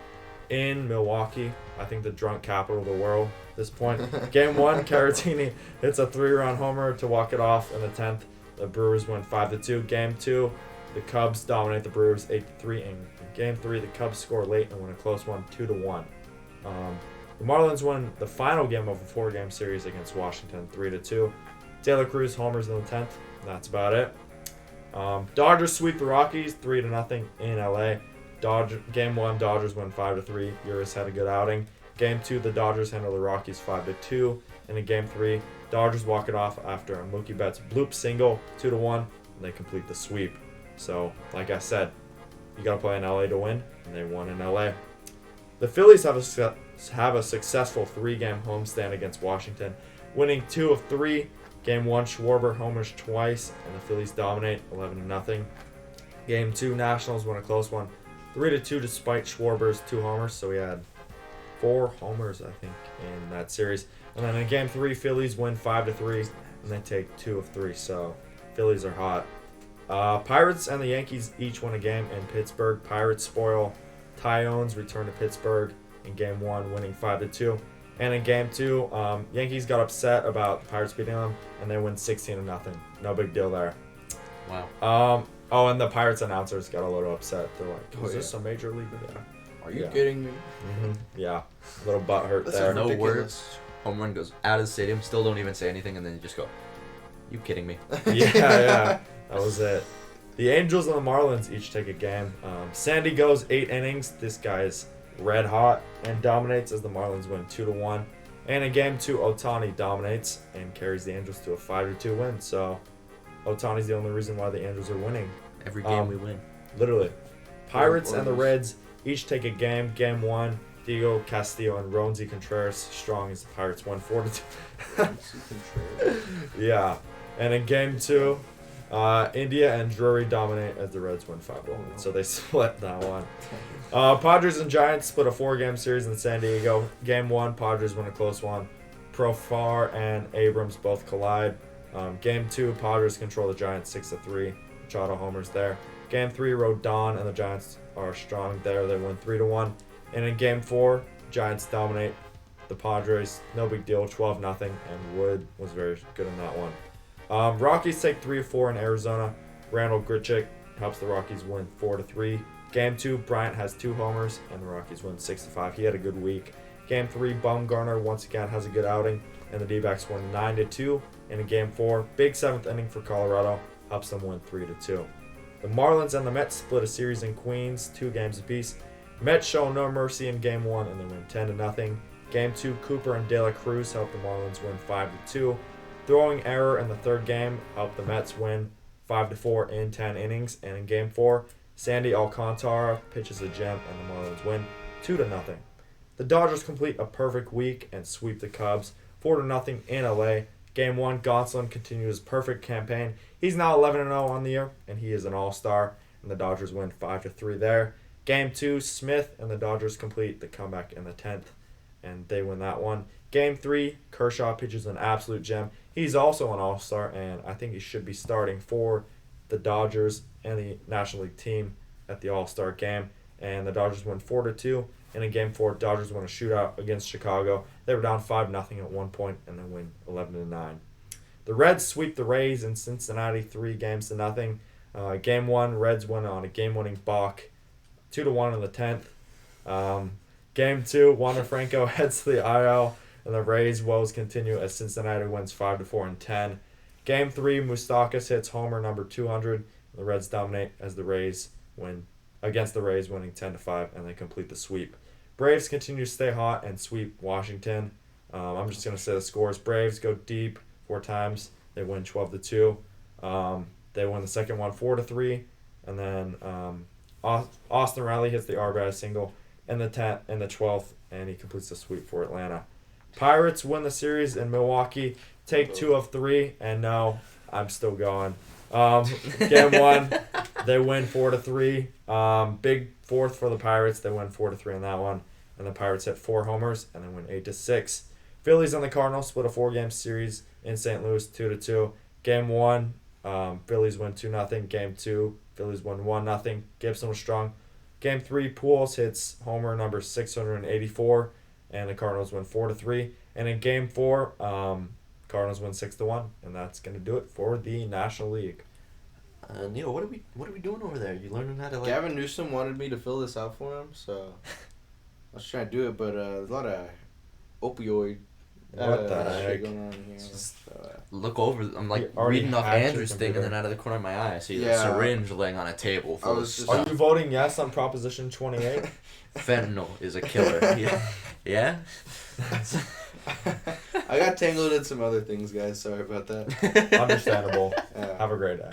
[SPEAKER 2] in Milwaukee. I think the drunk capital of the world at this point. Game 1, Caratini hits a 3-run homer to walk it off in the 10th. The Brewers win 5-2. Game 2, the Cubs dominate the Brewers 8-3. In Game 3, the Cubs score late and win a close one 2-1. The Marlins win the final game of a 4-game series against Washington 3-2. Taylor Cruz homers in the 10th. That's about it. Dodgers sweep the Rockies 3-0 in LA. Game 1, Dodgers win 5-3. Urias had a good outing. Game 2, the Dodgers handle the Rockies 5-2. And in Game 3, Dodgers walk it off after a Mookie Betts bloop single 2-1, and they complete the sweep. So, like I said, you got to play in LA to win, and they won in LA. The Phillies have a successful 3-game homestand against Washington, winning 2 of 3. Game 1, Schwarber homers twice, and the Phillies dominate 11-0. Game 2, Nationals win a close one 3-2 despite Schwarber's 2 homers, so he had 4 homers, I think, in that series. And then in Game 3, Phillies win 5-3, and they take 2 of 3, so Phillies are hot. Pirates and the Yankees each win a game in Pittsburgh. Pirates spoil Tyones return to Pittsburgh in Game 1, winning 5-2. And in Game 2, Yankees got upset about the Pirates beating them, and they win 16-0. No big deal there.
[SPEAKER 1] Wow.
[SPEAKER 2] And the Pirates announcers got a little upset. They're like, is this a major league? Yeah.
[SPEAKER 3] Are you kidding me?
[SPEAKER 2] Mm-hmm. Yeah. A little butt hurt
[SPEAKER 3] This
[SPEAKER 2] there.
[SPEAKER 3] is
[SPEAKER 1] No
[SPEAKER 3] ridiculous.
[SPEAKER 1] words. Home run goes out of the stadium. Still don't even say anything, and then you just go, "You kidding me?"
[SPEAKER 2] Yeah. That was it. The Angels and the Marlins each take a game. Sandy goes 8 innings. This guy is red hot and dominates as the Marlins win 2-1. And in Game 2, Ohtani dominates and carries the Angels to a 5-2 win. So Ohtani's the only reason why the Angels are winning.
[SPEAKER 1] Every game we win.
[SPEAKER 2] Literally. Pirates and the
[SPEAKER 3] Orioles.
[SPEAKER 2] Reds each take a game. Game 1, Diego Castillo and Roansy Contreras strong as the Pirates won 4-2. Yeah. And in Game 2, India and Drury dominate as the Reds win 5-1. So they split that one. Padres and Giants split a 4-game series in San Diego. Game 1, Padres win a close one. Profar and Abrams both collide. Game 2, Padres control the Giants 6-3. Machado homers there. Game 3, Rodon and the Giants are strong there. They win 3-1. And in Game 4, Giants dominate the Padres. No big deal, 12-0. And Wood was very good in that one. Rockies take 3-4 in Arizona. Randall Grichuk helps the Rockies win 4-3. Game 2, Bryant has 2 homers, and the Rockies win 6-5. He had a good week. Game 3, Baumgartner once again has a good outing, and the D-backs win 9-2. And in Game 4, big 7th inning for Colorado, helps them win 3-2. The Marlins and the Mets split a series in Queens, 2 games apiece. Mets show no mercy in Game 1, and they win 10-0. Game 2, Cooper and De La Cruz help the Marlins win 5-2. Throwing error in the 3rd game helped the Mets win 5-4 in 10 innings. And in Game 4, Sandy Alcantara pitches a gem and the Marlins win 2-0. The Dodgers complete a perfect week and sweep the Cubs 4-0 in LA. Game 1, Gonsolin continues his perfect campaign. He's now 11-0 on the year, and he is an all-star. And the Dodgers win 5-3 there. Game 2, Smith and the Dodgers complete the comeback in the 10th, and they win that one. Game 3, Kershaw pitches an absolute gem. He's also an all-star, and I think he should be starting for the Dodgers and the National League team at the all-star game. And the Dodgers win 4-2. And in Game 4, Dodgers win a shootout against Chicago. They were down 5-0 at one point, and they win 11-9. The Reds sweep the Rays in Cincinnati 3-0. Game 1, Reds win on a game-winning balk 2-1 in the 10th. Game 2, Wander Franco heads to the IL, and the Rays' woes continue as Cincinnati wins 5-4 in 10. Game 3, Moustakas hits homer number 200. The Reds dominate as the Rays win against the Rays, winning 10-5, and they complete the sweep. Braves continue to stay hot and sweep Washington. I'm just going to say the scores. Braves go deep 4 times. They win 12-2. They win the second one 4-3. And then Austin Riley hits the RBI single in the 12th, and he completes the sweep for Atlanta. Pirates win the series in Milwaukee. Take 2 of 3, and no, I'm still going. Game 1, they win 4-3. Big fourth for the Pirates. They win 4-3 on that one, and the Pirates hit 4 homers and then win 8-6. Phillies and the Cardinals split a 4-game series in St. Louis 2-2. Game 1, Phillies win 2-0. Game 2, Phillies win 1-0. Gibson was strong. Game 3, Pujols hits homer number 684, and the Cardinals win 4-3. And in Game 4, Cardinals win 6-1, and that's gonna do it for the National League.
[SPEAKER 1] Neal, what are we doing over there? You learning how to like?
[SPEAKER 3] Gavin Newsom wanted me to fill this out for him, so I was trying to do it, but there's a lot of opioid
[SPEAKER 2] What the
[SPEAKER 3] shit
[SPEAKER 2] heck?
[SPEAKER 3] going on here.
[SPEAKER 1] Just
[SPEAKER 3] So,
[SPEAKER 1] look over. I'm like
[SPEAKER 2] You already
[SPEAKER 1] reading off
[SPEAKER 2] hacked your
[SPEAKER 1] Andrew's thing, and
[SPEAKER 2] computer.
[SPEAKER 1] then out of the corner of my eye, I see
[SPEAKER 3] Yeah.
[SPEAKER 1] a syringe laying on a table full
[SPEAKER 3] I
[SPEAKER 1] of
[SPEAKER 3] was just-
[SPEAKER 2] Are
[SPEAKER 1] stuff.
[SPEAKER 2] you voting yes on Proposition 28?
[SPEAKER 1] Fentanyl is a killer. Yeah. Yeah.
[SPEAKER 3] I got tangled in some other things, guys. Sorry about that.
[SPEAKER 2] Understandable.
[SPEAKER 3] Yeah.
[SPEAKER 2] Have a great day.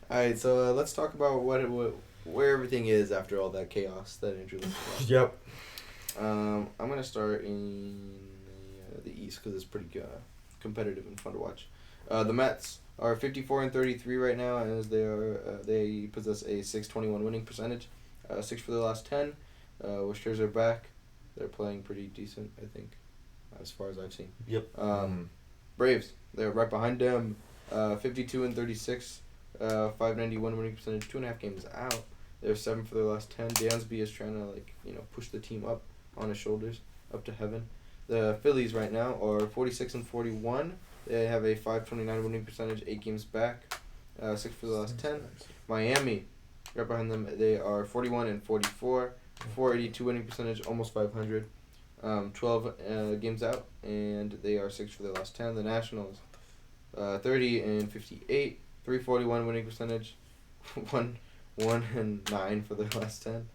[SPEAKER 3] All right, so let's talk about where everything is after all that chaos that Andrew listed.
[SPEAKER 2] Yep.
[SPEAKER 3] I'm gonna start in the East because it's pretty competitive and fun to watch. The Mets are 54-33 right now, as they possess a .621 winning percentage, 6 for the last 10. Wishers are back. They're playing pretty decent, I think, as far as I've seen.
[SPEAKER 1] Yep.
[SPEAKER 3] Braves, they're right behind them, 52-36, 591 winning percentage, 2.5 games out. They're 7 for their last 10. Dansby is trying to push the team up on his shoulders, up to heaven. The Phillies right now are 46-41. They have a 529 winning percentage, 8 games back, 6 for the last 10. Miami, right behind them, they are 41-44, 482 winning percentage, almost 500. 12 games out, and they are 6 for their last 10. The Nationals, 30-58, 341 winning percentage, 1-9 for their last 10.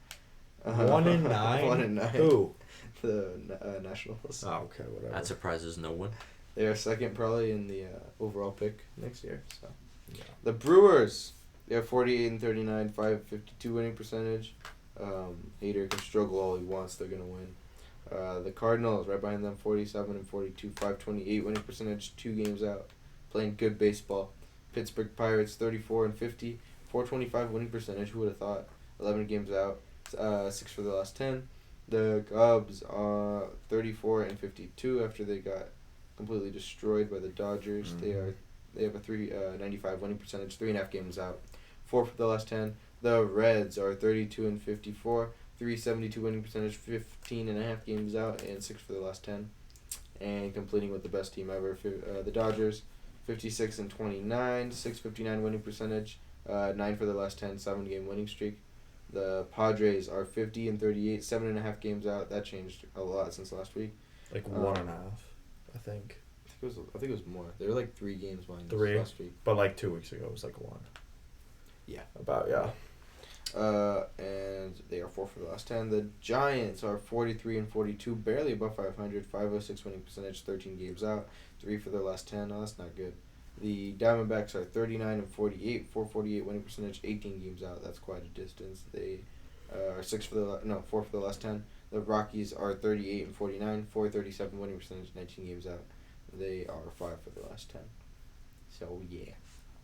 [SPEAKER 2] 1-9?
[SPEAKER 3] 1-9.
[SPEAKER 2] Who?
[SPEAKER 3] The Nationals.
[SPEAKER 2] Oh, okay, whatever.
[SPEAKER 1] That surprises no one.
[SPEAKER 3] They are second probably in the overall pick next year. So
[SPEAKER 2] Yeah.
[SPEAKER 3] the Brewers, they are 48-39, 552 winning percentage. Hater can struggle all he wants. They're gonna win. The Cardinals right behind them, 47-42, 528 winning percentage, 2 games out, playing good baseball. Pittsburgh Pirates 34-50, 425 winning percentage. Who would have thought? 11 games out, 6 for the last 10. The Cubs are 34-52 after they got completely destroyed by the Dodgers.
[SPEAKER 2] Mm-hmm.
[SPEAKER 3] They have a 395 winning percentage, 3.5 games out, 4 for the last 10. The Reds are 32-54, 372 winning percentage, 15.5 games out, and 6 for the last 10. And completing with the best team ever, the Dodgers, 56-29, 659 winning percentage, 9 for the last 10, 7-game winning streak. The Padres are 50-38, 7.5 games out. That changed a lot since last week.
[SPEAKER 2] Like 1.5, I think.
[SPEAKER 3] I think it was more. They were like 3 games behind us
[SPEAKER 2] 3?
[SPEAKER 3] last week.
[SPEAKER 2] But like 2 weeks ago, it was like 1.
[SPEAKER 3] Yeah.
[SPEAKER 2] About, yeah.
[SPEAKER 3] And they are 4 for the last 10. The Giants are 43-42, barely above 500, 506 winning percentage, 13 games out, 3 for their last 10. No, that's not good. The Diamondbacks are 39-48, 448 winning percentage, 18 games out. That's quite a distance. They are 4 for the last 10. The Rockies are 38-49, 437 winning percentage, 19 games out. They are 5 for the last 10. So yeah,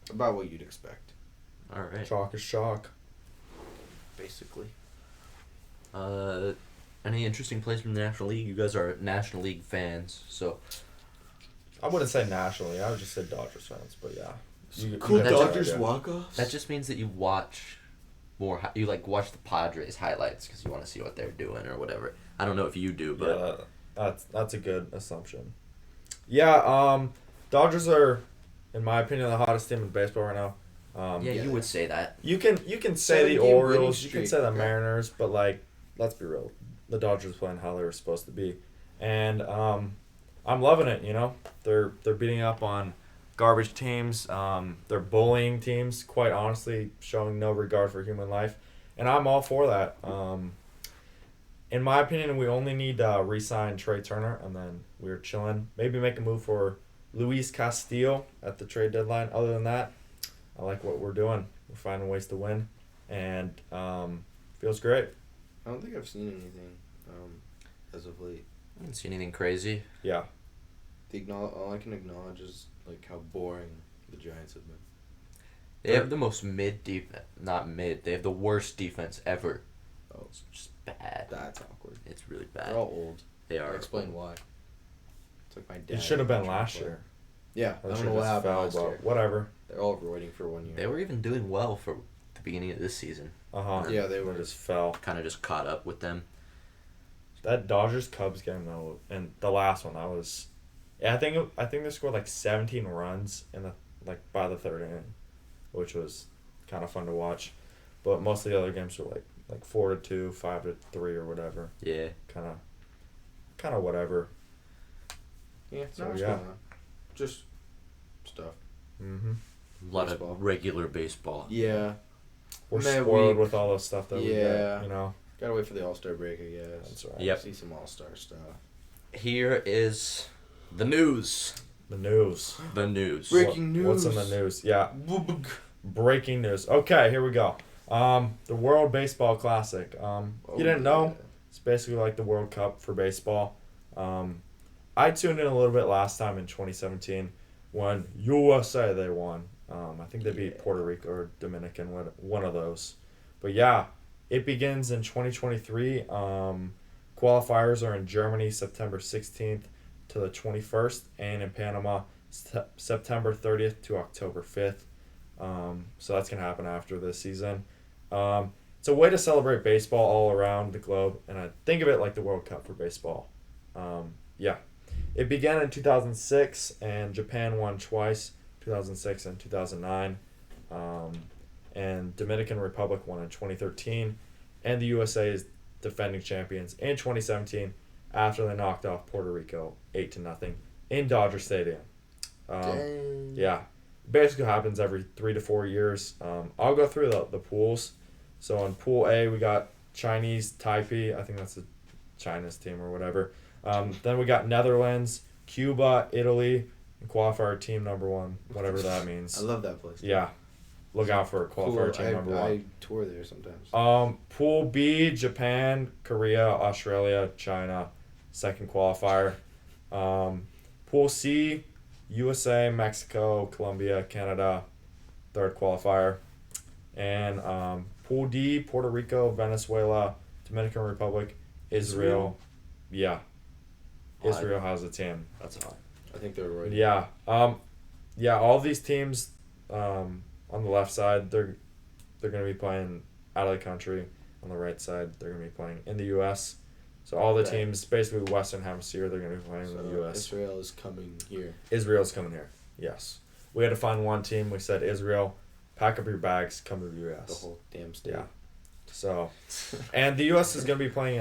[SPEAKER 3] about what you'd expect.
[SPEAKER 1] All right.
[SPEAKER 2] Chalk is chalk.
[SPEAKER 3] Basically.
[SPEAKER 1] Any interesting plays from the National League? You guys are National League fans, so
[SPEAKER 2] I wouldn't say nationally. I would just say Dodgers fans, but yeah.
[SPEAKER 1] Cool
[SPEAKER 2] that's right,
[SPEAKER 3] Dodgers
[SPEAKER 2] yeah.
[SPEAKER 3] walk-offs?
[SPEAKER 1] that just means that you watch more. You watch the Padres highlights because you want to see what they're doing or whatever. I don't know if you do, but
[SPEAKER 2] Yeah, that's a good assumption. Yeah, Dodgers are, in my opinion, the hottest team in baseball right now.
[SPEAKER 1] yeah, you would say that.
[SPEAKER 2] You can say the
[SPEAKER 3] 7-game winning
[SPEAKER 2] Orioles, you can
[SPEAKER 3] streak.
[SPEAKER 2] say the Mariners, but like, let's be real, the Dodgers playing how they were supposed to be, and I'm loving it. You know, they're beating up on garbage teams. They're bullying teams. Quite honestly, showing no regard for human life, and I'm all for that. in my opinion, we only need to re-sign Trey Turner, and then we're chilling. Maybe make a move for Luis Castillo at the trade deadline. Other than that, I like what we're doing. We're finding ways to win, and feels great.
[SPEAKER 3] I don't think I've seen anything as of late.
[SPEAKER 1] I didn't see anything crazy.
[SPEAKER 2] Yeah.
[SPEAKER 3] All I can acknowledge is like how boring the Giants have been.
[SPEAKER 1] They have the most not mid. They have the worst defense ever.
[SPEAKER 3] Oh,
[SPEAKER 1] It's just bad.
[SPEAKER 3] that's awkward.
[SPEAKER 1] It's really bad.
[SPEAKER 3] They're all old.
[SPEAKER 1] They are.
[SPEAKER 3] I'll explain why. It's like my dad.
[SPEAKER 2] It should have been
[SPEAKER 3] trying to
[SPEAKER 2] last
[SPEAKER 3] play.
[SPEAKER 2] year.
[SPEAKER 3] Yeah, I
[SPEAKER 2] Or
[SPEAKER 3] don't
[SPEAKER 2] should
[SPEAKER 3] know what
[SPEAKER 2] just
[SPEAKER 3] happened
[SPEAKER 2] fell,
[SPEAKER 3] last
[SPEAKER 2] but
[SPEAKER 3] year.
[SPEAKER 2] whatever.
[SPEAKER 3] They're all waiting for 1 year.
[SPEAKER 1] They were even doing well for the beginning of this season.
[SPEAKER 3] Yeah, they were.
[SPEAKER 2] just fell.
[SPEAKER 1] Kind of just caught up with them.
[SPEAKER 2] That Dodgers Cubs game though, and the last one, that was, yeah, I think they scored like 17 runs in the by the third inning, which was kind of fun to watch, but most of the other games were like 4-2, 5-3 or whatever.
[SPEAKER 1] Yeah.
[SPEAKER 2] Kind of whatever.
[SPEAKER 3] Yeah,
[SPEAKER 2] So,
[SPEAKER 3] not much
[SPEAKER 2] yeah.
[SPEAKER 3] going on. Just stuff.
[SPEAKER 2] Mm-hmm.
[SPEAKER 1] A lot
[SPEAKER 3] Baseball.
[SPEAKER 1] of regular baseball.
[SPEAKER 3] Yeah,
[SPEAKER 2] We're
[SPEAKER 3] Man,
[SPEAKER 2] spoiled
[SPEAKER 3] we-
[SPEAKER 2] with all the stuff that we
[SPEAKER 3] Yeah.
[SPEAKER 2] get, you know.
[SPEAKER 3] gotta wait for the All-Star break, I guess.
[SPEAKER 2] That's right.
[SPEAKER 1] Yep.
[SPEAKER 3] See some All-Star stuff.
[SPEAKER 1] Here is the news.
[SPEAKER 2] The news.
[SPEAKER 1] The news.
[SPEAKER 3] Breaking
[SPEAKER 2] What's in the
[SPEAKER 3] news.
[SPEAKER 2] news? Yeah. Breaking news. Okay, here we go. The World Baseball Classic. You didn't know? It's basically like the World Cup for baseball. I tuned in a little bit last time in 2017 when USA they won. I think they beat Puerto Rico or Dominican, one of those. But yeah, it begins in 2023. Qualifiers are in Germany September 16th to the 21st, and in Panama September 30th to October 5th. So that's going to happen after this season. It's a way to celebrate baseball all around the globe, and I think of it like the World Cup for baseball. Yeah. It began in 2006, and Japan won twice, 2006 and 2009. And Dominican Republic won in 2013, and the USA is defending champions in 2017 after they knocked off Puerto Rico 8-0 in Dodger Stadium.
[SPEAKER 3] Dang.
[SPEAKER 2] Yeah. Basically happens every 3 to 4 years. I'll go through the pools. So in Pool A, we got Chinese Taipei. I think that's the China's team or whatever. Then we got Netherlands, Cuba, Italy, and qualifier team number 1, whatever that means.
[SPEAKER 3] I love that place.
[SPEAKER 2] Yeah. Look out for qualifier
[SPEAKER 3] Cool.
[SPEAKER 2] team number 1.
[SPEAKER 3] I tour there sometimes.
[SPEAKER 2] Pool B, Japan, Korea, Australia, China, second qualifier. Pool C, USA, Mexico, Colombia, Canada, third qualifier. And Pool D, Puerto Rico, Venezuela, Dominican Republic, Israel. Yeah. Israel has a team. That's odd.
[SPEAKER 3] I think they're right.
[SPEAKER 2] Yeah. Yeah, all these teams on the left side, they're going to be playing out of the country. On the right side, they're going to be playing in the U.S. So all the
[SPEAKER 3] Right.
[SPEAKER 2] teams, basically Western Hemisphere, they're going to be playing in the
[SPEAKER 3] So
[SPEAKER 2] U.S.
[SPEAKER 3] Israel is coming here.
[SPEAKER 2] Israel's coming here. Yes. We had to find one team. We said, Israel, pack up your bags, come to the
[SPEAKER 3] The
[SPEAKER 2] U.S.
[SPEAKER 3] whole damn state.
[SPEAKER 2] Yeah. So, and the U.S. is going to be playing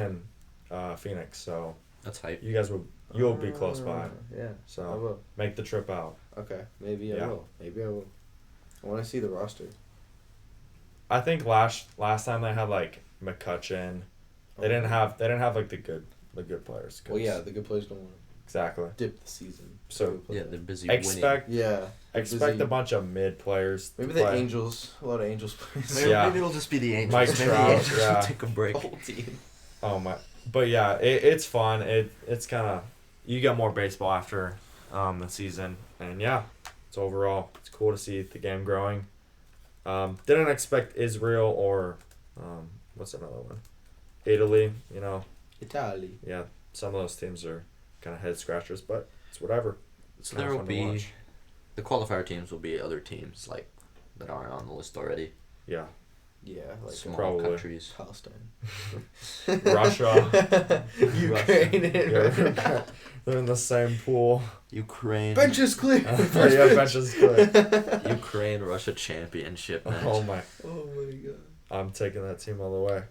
[SPEAKER 2] in Phoenix. So
[SPEAKER 1] That's hype.
[SPEAKER 2] you guys you'll be close by.
[SPEAKER 3] Yeah. I
[SPEAKER 2] So
[SPEAKER 3] will.
[SPEAKER 2] make the trip out.
[SPEAKER 3] Okay. Maybe I
[SPEAKER 2] Yeah.
[SPEAKER 3] will. Maybe I will. I want to see the roster.
[SPEAKER 2] I think last time they had like McCutcheon. They didn't have like the good players. 'Cause-
[SPEAKER 3] Well, yeah, the good players don't want
[SPEAKER 2] Exactly.
[SPEAKER 3] to dip the season.
[SPEAKER 2] So,
[SPEAKER 1] Yeah, they're busy
[SPEAKER 2] Expect
[SPEAKER 3] Yeah.
[SPEAKER 2] expect
[SPEAKER 3] busy.
[SPEAKER 2] a bunch of mid players.
[SPEAKER 3] Maybe
[SPEAKER 2] to
[SPEAKER 3] the
[SPEAKER 2] play.
[SPEAKER 3] Angels. A lot of Angels players.
[SPEAKER 1] winning.
[SPEAKER 2] Yeah.
[SPEAKER 1] Maybe it'll just be the Angels.
[SPEAKER 2] Mike
[SPEAKER 1] Maybe
[SPEAKER 2] Trout,
[SPEAKER 1] the Angels
[SPEAKER 2] yeah.
[SPEAKER 1] will take a break.
[SPEAKER 3] The whole team.
[SPEAKER 2] Oh my! But yeah, it's fun. It's kind of you get more baseball after the season, and yeah, it's cool to see the game growing. Didn't expect Israel or what's another one? Italy. You know,
[SPEAKER 3] Italy.
[SPEAKER 2] yeah, some of those teams are kind of head scratchers, but it's whatever. It's
[SPEAKER 1] So
[SPEAKER 2] kinda
[SPEAKER 1] there will
[SPEAKER 2] fun to
[SPEAKER 1] be
[SPEAKER 2] watch.
[SPEAKER 1] the qualifier teams will be other teams like that aren't on the list already.
[SPEAKER 2] Yeah,
[SPEAKER 3] Yeah, like
[SPEAKER 1] Small
[SPEAKER 2] Probably.
[SPEAKER 1] countries.
[SPEAKER 3] Palestine.
[SPEAKER 2] Russia.
[SPEAKER 3] Ukraine.
[SPEAKER 2] Yeah, they're in the same pool.
[SPEAKER 1] Ukraine.
[SPEAKER 3] Bench is clear.
[SPEAKER 2] Yeah, benches clear.
[SPEAKER 1] Ukraine Russia championship match.
[SPEAKER 2] Oh my!
[SPEAKER 3] Oh my god.
[SPEAKER 2] I'm taking that team all the way.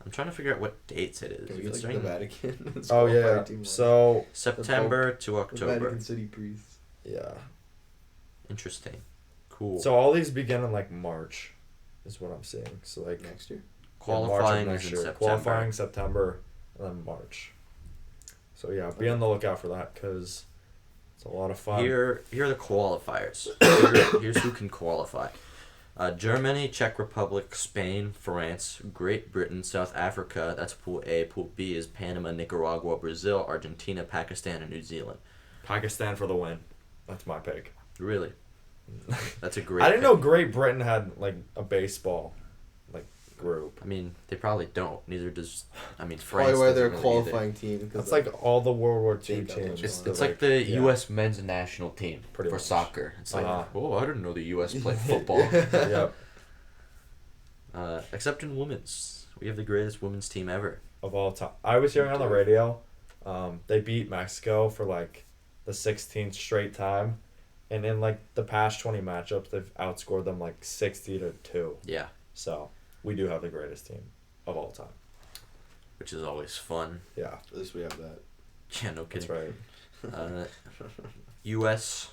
[SPEAKER 1] I'm trying to figure out what dates it is.
[SPEAKER 3] Can we
[SPEAKER 1] If
[SPEAKER 3] get
[SPEAKER 1] it's
[SPEAKER 3] like the
[SPEAKER 1] during
[SPEAKER 3] Vatican? It's
[SPEAKER 2] Oh
[SPEAKER 3] qualified
[SPEAKER 2] yeah.
[SPEAKER 3] team one.
[SPEAKER 2] So
[SPEAKER 1] September to
[SPEAKER 3] the
[SPEAKER 1] October.
[SPEAKER 3] Vatican City priests.
[SPEAKER 2] yeah.
[SPEAKER 1] Interesting. Cool.
[SPEAKER 2] So all these begin in like March, is what I'm seeing. So like
[SPEAKER 3] Next year.
[SPEAKER 1] Qualifying
[SPEAKER 2] March
[SPEAKER 1] is
[SPEAKER 2] of
[SPEAKER 1] in
[SPEAKER 2] next year.
[SPEAKER 1] September.
[SPEAKER 2] Qualifying September, and then March. So yeah, be on the lookout for that because it's a lot of fun.
[SPEAKER 1] Here are the qualifiers. Here's who can qualify. Germany, Czech Republic, Spain, France, Great Britain, South Africa. That's Pool A. Pool B is Panama, Nicaragua, Brazil, Argentina, Pakistan, and New Zealand.
[SPEAKER 2] Pakistan for the win. That's my pick.
[SPEAKER 1] Really? That's a great
[SPEAKER 2] I didn't
[SPEAKER 1] pick.
[SPEAKER 2] know Great Britain had like a baseball group.
[SPEAKER 1] I mean, they probably don't. Neither does. I mean,
[SPEAKER 3] Probably
[SPEAKER 1] France.
[SPEAKER 3] why they're a
[SPEAKER 1] doesn't really either.
[SPEAKER 3] qualifying team. 'Cause
[SPEAKER 2] That's like all the World War II
[SPEAKER 3] Think
[SPEAKER 2] teams.
[SPEAKER 3] It's
[SPEAKER 1] It's
[SPEAKER 2] are
[SPEAKER 1] like the
[SPEAKER 2] yeah.
[SPEAKER 1] U.S. men's national team
[SPEAKER 2] Pretty
[SPEAKER 1] for
[SPEAKER 2] much.
[SPEAKER 1] soccer. It's like, oh, I didn't know the U.S. played football.
[SPEAKER 2] Yep.
[SPEAKER 1] Except in women's, we have the greatest women's team ever.
[SPEAKER 2] Of all time. I was hearing on the radio, they beat Mexico for like the 16th straight time. And in like the past 20 matchups, they've outscored them like 60-2.
[SPEAKER 1] Yeah,
[SPEAKER 2] So we do have the greatest team of all time.
[SPEAKER 1] which is always fun.
[SPEAKER 2] Yeah,
[SPEAKER 3] At least we have that.
[SPEAKER 1] Yeah, no kidding.
[SPEAKER 2] that's right.
[SPEAKER 1] U.S.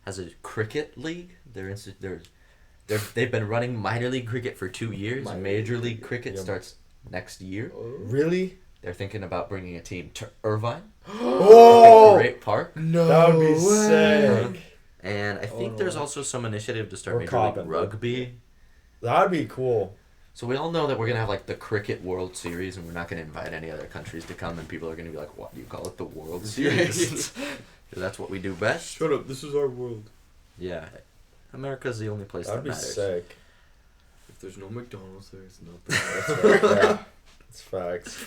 [SPEAKER 1] has a cricket league. They've been running minor league cricket for 2 years.
[SPEAKER 3] Minor
[SPEAKER 1] Major
[SPEAKER 3] league
[SPEAKER 1] league cricket
[SPEAKER 2] Yep.
[SPEAKER 1] starts next year.
[SPEAKER 2] Really?
[SPEAKER 1] They're thinking about bringing a team to Irvine.
[SPEAKER 2] Oh!
[SPEAKER 1] Great Park.
[SPEAKER 3] No,
[SPEAKER 2] That would be
[SPEAKER 3] way.
[SPEAKER 2] sick.
[SPEAKER 1] And I think
[SPEAKER 3] no.
[SPEAKER 1] there's also some initiative to start
[SPEAKER 2] Or
[SPEAKER 1] Major
[SPEAKER 2] Coppin.
[SPEAKER 1] League Rugby.
[SPEAKER 2] That'd be cool.
[SPEAKER 1] So we all know that we're gonna have like the Cricket World Series, and we're not gonna invite any other countries to come, and people are gonna be like, "What do you call it, the World Series?" 'Cause that's what we do best.
[SPEAKER 3] Shut up. This is our world.
[SPEAKER 1] Yeah, America's the only place
[SPEAKER 2] That'd
[SPEAKER 1] that
[SPEAKER 2] be
[SPEAKER 1] matters.
[SPEAKER 2] sick.
[SPEAKER 3] If there's no McDonald's, there's nothing.
[SPEAKER 2] That's right. Yeah. That's facts.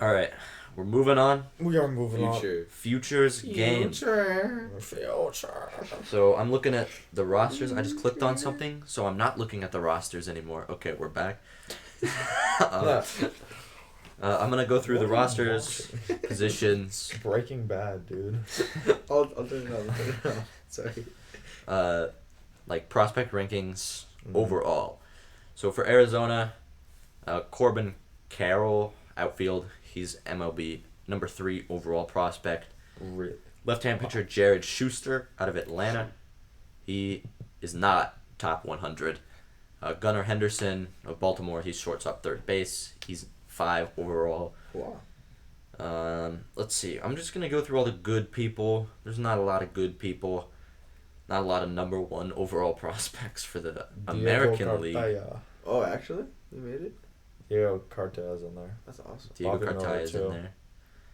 [SPEAKER 1] All right, we're moving on.
[SPEAKER 2] We are moving
[SPEAKER 3] Future.
[SPEAKER 1] Futures games.
[SPEAKER 3] Future.
[SPEAKER 2] on. Future.
[SPEAKER 1] So I'm looking at the rosters. I just clicked on something, so I'm not looking at the rosters anymore. Okay, we're back. I'm gonna go through the rosters, positions.
[SPEAKER 2] Breaking Bad, dude.
[SPEAKER 3] I'll turn it on. I'll turn it on. Sorry.
[SPEAKER 1] Like prospect rankings overall. So for Arizona, Corbin Carroll, outfield, he's MLB number 3 overall prospect.
[SPEAKER 2] Really?
[SPEAKER 1] Left-hand pitcher Jared Schuster out of Atlanta. He is not top 100. Gunnar Henderson of Baltimore, he's shortstop, third base. He's 5 overall.
[SPEAKER 3] Wow.
[SPEAKER 1] Let's see. I'm just gonna go through all the good people. There's not a lot of good people. Not a lot of number 1 overall prospects for the American League.
[SPEAKER 2] Cartaya.
[SPEAKER 3] Oh, actually, they made it.
[SPEAKER 2] Diego Cartaya's in there.
[SPEAKER 3] That's awesome.
[SPEAKER 1] Diego
[SPEAKER 2] Bobby
[SPEAKER 1] Cartaya
[SPEAKER 2] Miller,
[SPEAKER 1] is
[SPEAKER 2] too.
[SPEAKER 1] in there,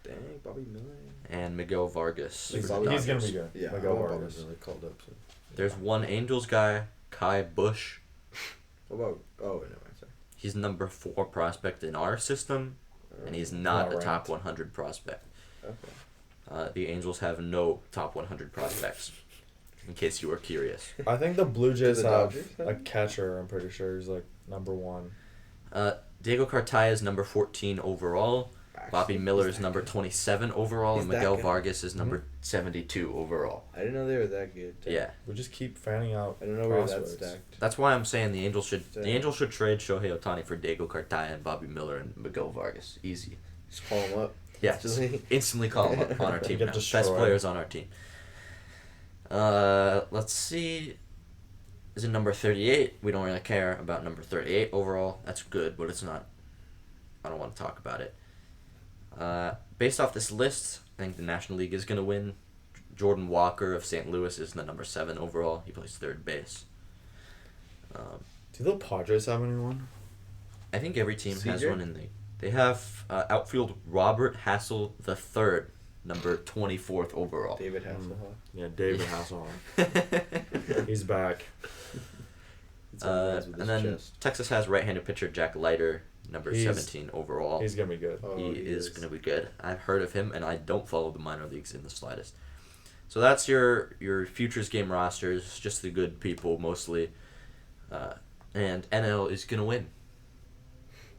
[SPEAKER 3] Dang, Bobby Miller.
[SPEAKER 1] and Miguel Vargas.
[SPEAKER 2] He's,
[SPEAKER 1] for the
[SPEAKER 2] he's gonna
[SPEAKER 1] Dodgers.
[SPEAKER 2] be good.
[SPEAKER 3] Yeah,
[SPEAKER 2] Miguel
[SPEAKER 3] I want Bobby
[SPEAKER 2] Vargas.
[SPEAKER 3] Miller called up. So.
[SPEAKER 1] There's one Angels guy, Kai Bush.
[SPEAKER 3] What about? Oh, wait, no, sorry.
[SPEAKER 1] He's number 4 prospect in our system, and he's
[SPEAKER 2] Not
[SPEAKER 1] not a top
[SPEAKER 2] ranked.
[SPEAKER 1] 100 prospect.
[SPEAKER 3] Okay.
[SPEAKER 1] The Angels have no top 100 prospects, in case you were curious.
[SPEAKER 2] I think the Blue Jays
[SPEAKER 3] the
[SPEAKER 2] have
[SPEAKER 3] Dodgers
[SPEAKER 2] a
[SPEAKER 3] have him?
[SPEAKER 2] catcher. I'm pretty sure he's like number 1.
[SPEAKER 1] Diego Cartaya is number 14 overall. Bobby
[SPEAKER 3] Actually,
[SPEAKER 1] Miller
[SPEAKER 3] he's
[SPEAKER 1] is
[SPEAKER 3] that
[SPEAKER 1] number
[SPEAKER 3] good.
[SPEAKER 1] 27 overall,
[SPEAKER 3] He's
[SPEAKER 1] and
[SPEAKER 3] that
[SPEAKER 1] Miguel
[SPEAKER 3] good.
[SPEAKER 1] Vargas is number 72 overall.
[SPEAKER 3] I didn't know they were that good.
[SPEAKER 1] Yeah,
[SPEAKER 2] We just keep fanning out.
[SPEAKER 3] I don't know where that
[SPEAKER 2] prospects.
[SPEAKER 3] stacked.
[SPEAKER 1] that's why I'm saying the Angels should trade Shohei Ohtani for Diego Cartaya and Bobby Miller and Miguel Vargas. Easy.
[SPEAKER 3] Just call them up.
[SPEAKER 1] Yeah,
[SPEAKER 3] Instantly.
[SPEAKER 1] instantly call him up on our team
[SPEAKER 2] Get
[SPEAKER 1] now.
[SPEAKER 2] destroyed.
[SPEAKER 1] Best players on our team. Let's see. Is it number 38? We don't really care about number 38 overall. That's good, but it's not. I don't want to talk about it. Based off this list, I think the National League is going to win. Jordan Walker of St. Louis is the number 7 overall. He plays third base.
[SPEAKER 2] Do the Padres have anyone?
[SPEAKER 1] I think every team has
[SPEAKER 3] CJ?
[SPEAKER 1] one in the. They have outfield Robert Hassel III, number 24th overall.
[SPEAKER 3] David Hasselhoff.
[SPEAKER 2] Yeah, David Hasselhoff. He's back.
[SPEAKER 3] It's on with
[SPEAKER 1] And
[SPEAKER 3] his
[SPEAKER 1] then
[SPEAKER 3] chest.
[SPEAKER 1] Texas has right-handed pitcher Jack Leiter, number
[SPEAKER 2] He's-
[SPEAKER 1] 17 overall.
[SPEAKER 2] He's gonna be good.
[SPEAKER 3] Oh,
[SPEAKER 1] he is going to be good. I've heard of him, and I don't follow the minor leagues in the slightest. So that's your futures game rosters, just the good people mostly. And NL is going to win.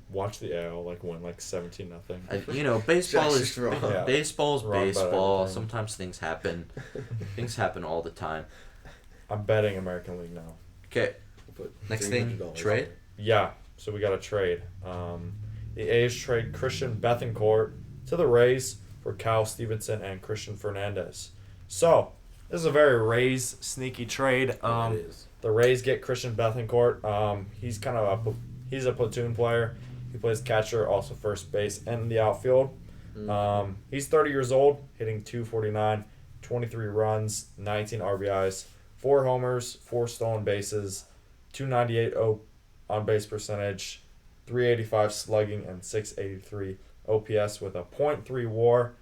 [SPEAKER 2] Watch the AL win 17-0.
[SPEAKER 1] You know, baseball
[SPEAKER 3] Jack's
[SPEAKER 1] is
[SPEAKER 3] just wrong.
[SPEAKER 2] Yeah.
[SPEAKER 1] baseball's
[SPEAKER 2] Wrong about
[SPEAKER 1] baseball.
[SPEAKER 2] everything.
[SPEAKER 1] Sometimes things happen. Things happen all the time.
[SPEAKER 2] I'm betting American League now.
[SPEAKER 1] Okay,
[SPEAKER 3] Put
[SPEAKER 1] next thing,
[SPEAKER 3] $300
[SPEAKER 1] trade.
[SPEAKER 2] Yeah, so we got a trade. The A's trade Christian Bethancourt to the Rays for Kyle Stevenson and Christian Fernandez. So, this is a very Rays sneaky trade.
[SPEAKER 3] It is.
[SPEAKER 2] the Rays get Christian Bethancourt. He's kind of he's a platoon player. He plays catcher, also first base, and the outfield. He's 30 years old, hitting 249, 23 runs, 19 RBIs, 4 homers, 4 stolen bases, 298 on base percentage, 385 slugging, and 683 OPS with a .3 WAR.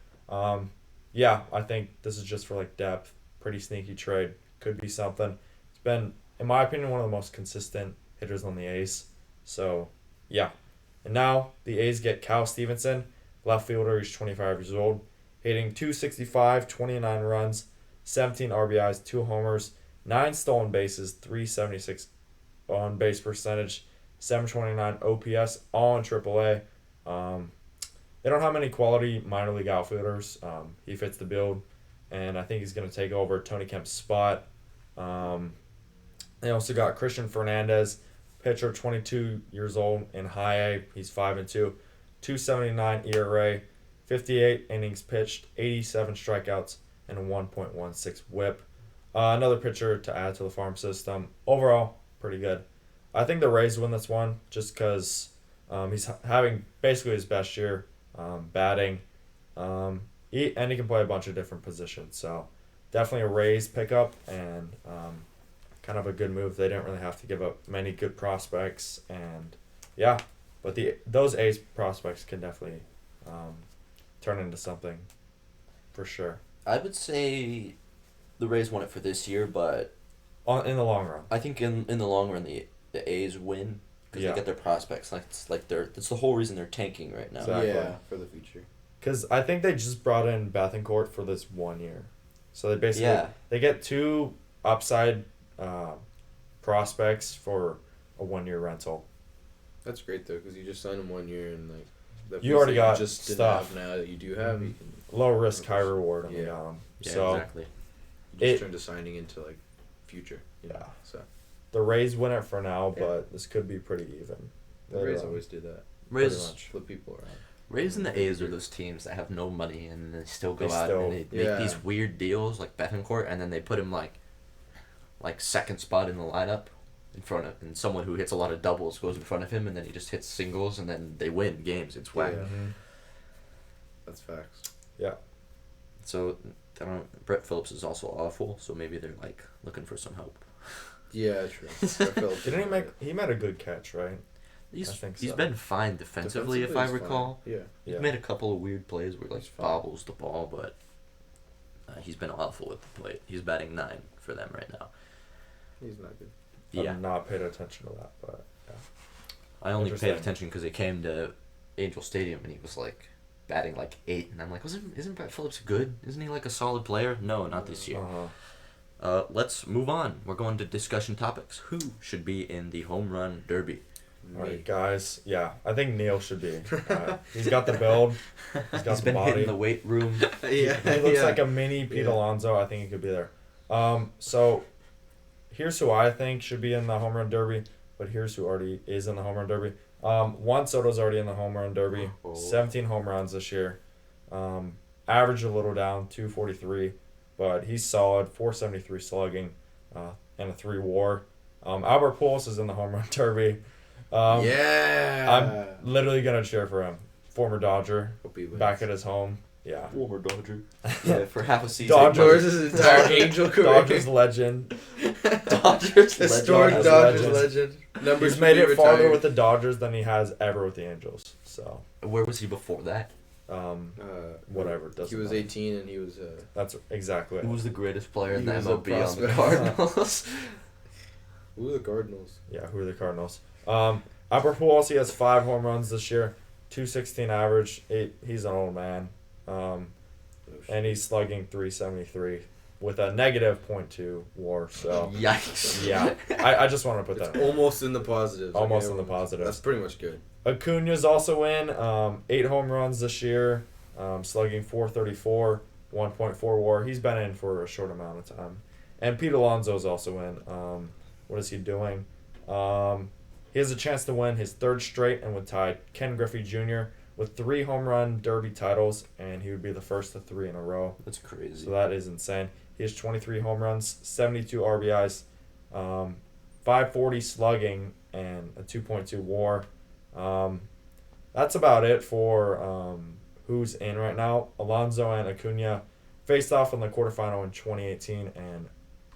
[SPEAKER 2] Yeah, I think this is just for like depth. Pretty sneaky trade. Could be something. It's been, in my opinion, one of the most consistent hitters on the A's. So, yeah. And now the A's get Cal Stevenson, left fielder. He's 25 years old, hitting 265, 29 runs, 17 RBIs, 2 homers, 9 stolen bases, 376 on base percentage, 729 OPS, all in AAA. They don't have many quality minor league outfielders. He fits the build, and I think he's going to take over Tony Kemp's spot. They also got Christian Fernandez, pitcher, 22 years old, in high A. He's 5-2, 279 ERA, 58 innings pitched, 87 strikeouts, and a 1.16 WHIP. Another pitcher to add to the farm system. Overall, pretty good. I think the Rays win this one just because he's having basically his best year batting. And he can play a bunch of different positions. So definitely a Rays pickup and kind of a good move. They didn't really have to give up many good prospects. And yeah, but those A's prospects can definitely turn into something for sure.
[SPEAKER 1] I would say the Rays won it for this year, but
[SPEAKER 2] in the long run,
[SPEAKER 1] I think in the long run the A's win because they get their prospects. That's the whole reason they're tanking right now.
[SPEAKER 2] Exactly.
[SPEAKER 3] Yeah, for the future.
[SPEAKER 2] Because I think they just brought in Bethancourt for this 1 year, so they basically they get 2 upside prospects for a 1 year rental.
[SPEAKER 3] That's great though, because you just signed him 1 year and like that
[SPEAKER 2] you already got
[SPEAKER 3] just
[SPEAKER 2] stuff
[SPEAKER 3] didn't have now that you do have. You can
[SPEAKER 2] low risk, high reward. On
[SPEAKER 3] Yeah.
[SPEAKER 2] the so
[SPEAKER 1] exactly.
[SPEAKER 3] you just turned a signing into like future. You know?
[SPEAKER 2] Yeah.
[SPEAKER 3] So
[SPEAKER 2] the Rays win it for now, but this could be pretty even.
[SPEAKER 3] the Rays always do that.
[SPEAKER 1] Rays
[SPEAKER 3] Flip people around.
[SPEAKER 1] Rays and the A's are those teams that have no money and they still go
[SPEAKER 2] They
[SPEAKER 1] out
[SPEAKER 2] still-
[SPEAKER 1] and they make these weird deals like Bethancourt, and then they put him like second spot in the lineup in front of, and someone who hits a lot of doubles goes in front of him, and then he just hits singles, and then they win games. It's whack.
[SPEAKER 3] Yeah.
[SPEAKER 2] Mhm.
[SPEAKER 3] That's facts.
[SPEAKER 1] So I don't. Brett Phillips is also awful, so maybe they're like looking for some help.
[SPEAKER 3] Yeah, true.
[SPEAKER 2] Didn't he made a good catch, right?
[SPEAKER 1] He's
[SPEAKER 2] think
[SPEAKER 1] he's
[SPEAKER 2] so.
[SPEAKER 1] been fine defensively, if I
[SPEAKER 3] he's fine.
[SPEAKER 1] recall.
[SPEAKER 3] Yeah.
[SPEAKER 1] He's made a couple of weird plays where
[SPEAKER 3] He's
[SPEAKER 1] like
[SPEAKER 3] fine.
[SPEAKER 1] bobbles the ball, but he's been awful with the plate. He's batting 9 for them right now.
[SPEAKER 3] He's not good.
[SPEAKER 1] Yeah,
[SPEAKER 2] I've not paid attention to that, but yeah.
[SPEAKER 1] I only paid
[SPEAKER 2] Interesting.
[SPEAKER 1] attention because he came to Angel Stadium and he was like batting like 8, and I'm like, isn't Brett Phillips good? Isn't he like a solid player? No, not this year. Let's move on. We're going to discussion topics. Who should be in the home run derby?
[SPEAKER 2] All right, guys. Yeah, I think Neal should be. He's got the build. He's got
[SPEAKER 1] He's
[SPEAKER 2] the
[SPEAKER 1] been
[SPEAKER 2] body.
[SPEAKER 1] hitting the weight room.
[SPEAKER 3] Yeah.
[SPEAKER 2] He looks like a mini Pete Alonso. I think he could be there. So here's who I think should be in the home run derby, but here's who already is in the home run derby. Juan Soto's already in the home run derby. 17 home runs this year. Average a little down, 243, but he's solid. 473 slugging, and a 3 WAR. Albert Pujols is in the home run derby.
[SPEAKER 3] Yeah.
[SPEAKER 2] I'm literally gonna cheer for him. Former Dodger,
[SPEAKER 3] Hope he wins.
[SPEAKER 2] back at his home. Yeah.
[SPEAKER 1] Former Dodger. Yeah, for half a season.
[SPEAKER 2] Dodgers.
[SPEAKER 3] His entire Angel career.
[SPEAKER 2] Dodgers legend.
[SPEAKER 1] Dodgers.
[SPEAKER 3] Historic
[SPEAKER 2] Dodgers
[SPEAKER 3] Dodgers
[SPEAKER 2] legend.
[SPEAKER 3] legend. Numbers
[SPEAKER 2] He's made it
[SPEAKER 3] retired.
[SPEAKER 2] farther with the Dodgers than he has ever with the Angels. So,
[SPEAKER 1] Where was he before that?
[SPEAKER 2] whatever. Doesn't
[SPEAKER 3] He was
[SPEAKER 2] matter.
[SPEAKER 3] 18 and he was.
[SPEAKER 2] That's exactly it.
[SPEAKER 1] Who was the greatest player in
[SPEAKER 3] He
[SPEAKER 1] the
[SPEAKER 3] was a
[SPEAKER 1] MLB on the
[SPEAKER 3] prospect.
[SPEAKER 1] Cardinals?
[SPEAKER 3] Who are the Cardinals?
[SPEAKER 2] Yeah, who are the Cardinals? Albert Pujols, he has 5 home runs this year, 216 average. He's an old man. And he's slugging 373 with a negative .2 WAR. So
[SPEAKER 1] Yikes.
[SPEAKER 2] yeah, I just want to put
[SPEAKER 3] It's
[SPEAKER 2] that.
[SPEAKER 3] almost in the positives.
[SPEAKER 2] Almost in the positives.
[SPEAKER 3] That's pretty much good.
[SPEAKER 2] Acuna's also in 8 home runs this year, slugging 434, 1.4 WAR. He's been in for a short amount of time. And Pete Alonso's also in. What is he doing? He has a chance to win his 3rd straight and would tie Ken Griffey Jr. with 3 home run derby titles, and he would be the first of 3 in a row.
[SPEAKER 1] That's crazy.
[SPEAKER 2] So that is insane. He has 23 home runs, 72 RBIs, 540 slugging, and a 2.2 WAR. That's about it for who's in right now. Alonso and Acuna faced off in the quarterfinal in 2018, and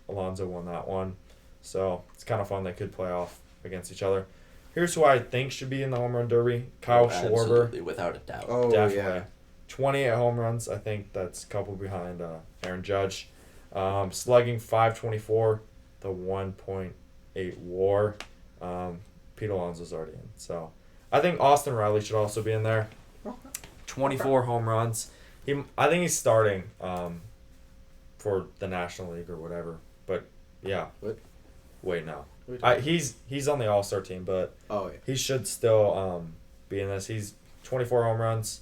[SPEAKER 2] Alonso won that one. So it's kind of fun. They could play off against each other. Here's who I think should be in the home run derby. Kyle Schwarber.
[SPEAKER 1] Absolutely, without a doubt.
[SPEAKER 3] Oh,
[SPEAKER 2] Definitely.
[SPEAKER 3] yeah.
[SPEAKER 2] 28 home runs. I think that's a couple behind Aaron Judge. Slugging 524, the 1.8 WAR. Pete Alonso's already in. So I think Austin Riley should also be in there. 24 home runs. I think he's starting for the National League or whatever. But yeah.
[SPEAKER 3] What?
[SPEAKER 2] Wait, no.
[SPEAKER 3] What are you
[SPEAKER 2] He's on the All-Star team, but
[SPEAKER 3] Oh, yeah.
[SPEAKER 2] he should still be in this. He's 24 home runs,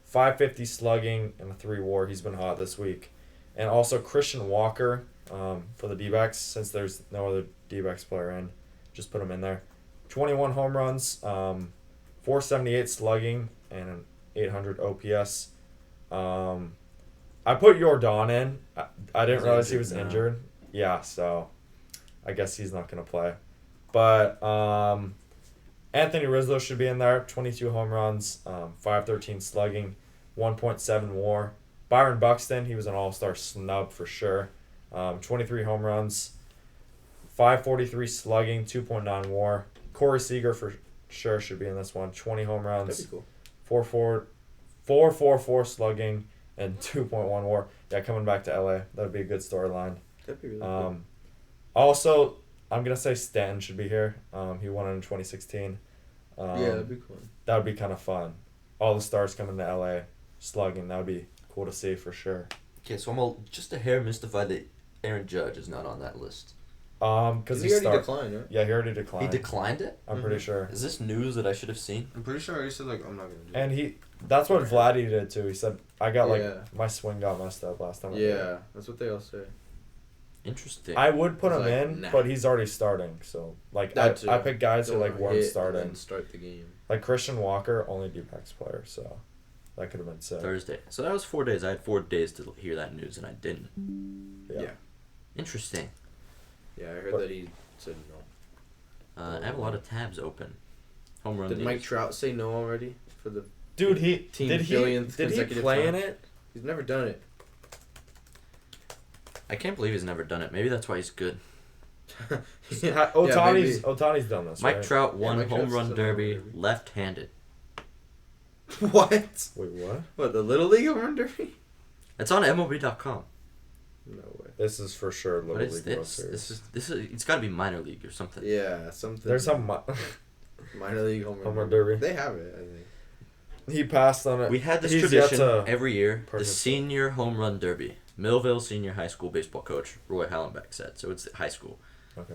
[SPEAKER 2] 550 slugging, and a 3 WAR. He's been hot this week. And also Christian Walker for the D-backs, since there's no other D-backs player in. Just put him in there. 21 home runs, 478 slugging, and an 800 OPS. I put Jordan in. I didn't realize he was injured. Yeah, so I guess he's not going to play. But Anthony Rizzo should be in there. 22 home runs, 513 slugging, 1.7 WAR. Byron Buxton, he was an all-star snub for sure. 23 home runs, 543 slugging, 2.9 WAR. Corey Seager for sure should be in this one. 20 home runs,
[SPEAKER 3] That'd be cool.
[SPEAKER 2] 444 slugging, and 2.1 WAR. Yeah, coming back to LA. That would be a good storyline.
[SPEAKER 3] That'd be really cool.
[SPEAKER 2] Also, I'm going to say Stanton should be here. He won it in 2016.
[SPEAKER 3] Yeah, that'd be cool.
[SPEAKER 2] That would be kind of fun. All the stars coming to LA slugging. That would be cool to see for sure.
[SPEAKER 1] Okay, so I'm just a hair mystified that Aaron Judge is not on that list.
[SPEAKER 2] Because
[SPEAKER 3] he already declined, right?
[SPEAKER 2] Yeah, he already declined.
[SPEAKER 1] He declined it?
[SPEAKER 2] I'm pretty sure.
[SPEAKER 1] Is this news that I should have seen?
[SPEAKER 3] I'm pretty sure he said, like, I'm not going to do
[SPEAKER 2] And that's what Vladdy did too. He said, I got
[SPEAKER 3] Yeah.
[SPEAKER 2] my swing got messed up last time.
[SPEAKER 3] Yeah, that's what they all say.
[SPEAKER 1] Interesting.
[SPEAKER 2] I would put
[SPEAKER 3] He's
[SPEAKER 2] him
[SPEAKER 3] like,
[SPEAKER 2] in,
[SPEAKER 3] nah.
[SPEAKER 2] but he's already starting. So, like,
[SPEAKER 3] That too.
[SPEAKER 2] I pick guys who,
[SPEAKER 3] Don't
[SPEAKER 2] like, weren't
[SPEAKER 3] hit
[SPEAKER 2] starting.
[SPEAKER 3] and then start the game.
[SPEAKER 2] Like, Christian Walker, only D-backs player, so that could have been sick.
[SPEAKER 1] Thursday. So that was 4 days. I had 4 days to hear that news, and I didn't.
[SPEAKER 2] Yeah.
[SPEAKER 1] Interesting.
[SPEAKER 3] Yeah, I heard
[SPEAKER 2] But-
[SPEAKER 3] that he said no.
[SPEAKER 1] I have a lot of tabs open. Home run
[SPEAKER 3] Did
[SPEAKER 1] news.
[SPEAKER 3] Mike Trout say no already for the?
[SPEAKER 2] Dude,
[SPEAKER 3] Team
[SPEAKER 2] did he
[SPEAKER 3] billionth
[SPEAKER 2] did he
[SPEAKER 3] consecutive
[SPEAKER 2] play
[SPEAKER 3] time.
[SPEAKER 2] in it?
[SPEAKER 3] He's never done it.
[SPEAKER 1] I can't believe he's never done it. Maybe that's why he's good.
[SPEAKER 2] Otani's done this,
[SPEAKER 1] Mike
[SPEAKER 2] right?
[SPEAKER 1] Trout won
[SPEAKER 3] Mike
[SPEAKER 1] home
[SPEAKER 3] Trout's
[SPEAKER 1] run
[SPEAKER 3] done
[SPEAKER 1] derby
[SPEAKER 3] home run derby.
[SPEAKER 1] left-handed.
[SPEAKER 3] What?
[SPEAKER 2] Wait, what?
[SPEAKER 3] What, the Little League home run derby?
[SPEAKER 1] It's on MLB.com.
[SPEAKER 3] No way.
[SPEAKER 2] This is for sure Little
[SPEAKER 1] What is
[SPEAKER 2] League
[SPEAKER 1] this?
[SPEAKER 2] World Series.
[SPEAKER 1] This is. It's got to be minor league or something.
[SPEAKER 3] Yeah, something.
[SPEAKER 2] There's some.
[SPEAKER 3] minor league home
[SPEAKER 2] Home
[SPEAKER 3] run
[SPEAKER 2] run derby.
[SPEAKER 3] They have it, I think.
[SPEAKER 2] He passed on it.
[SPEAKER 1] We had this
[SPEAKER 2] He's
[SPEAKER 1] tradition
[SPEAKER 2] yet to
[SPEAKER 1] every year. The
[SPEAKER 2] participate.
[SPEAKER 1] senior home run derby. Millville Senior High School baseball coach Roy Hallenbeck said. So it's high school.
[SPEAKER 2] Okay,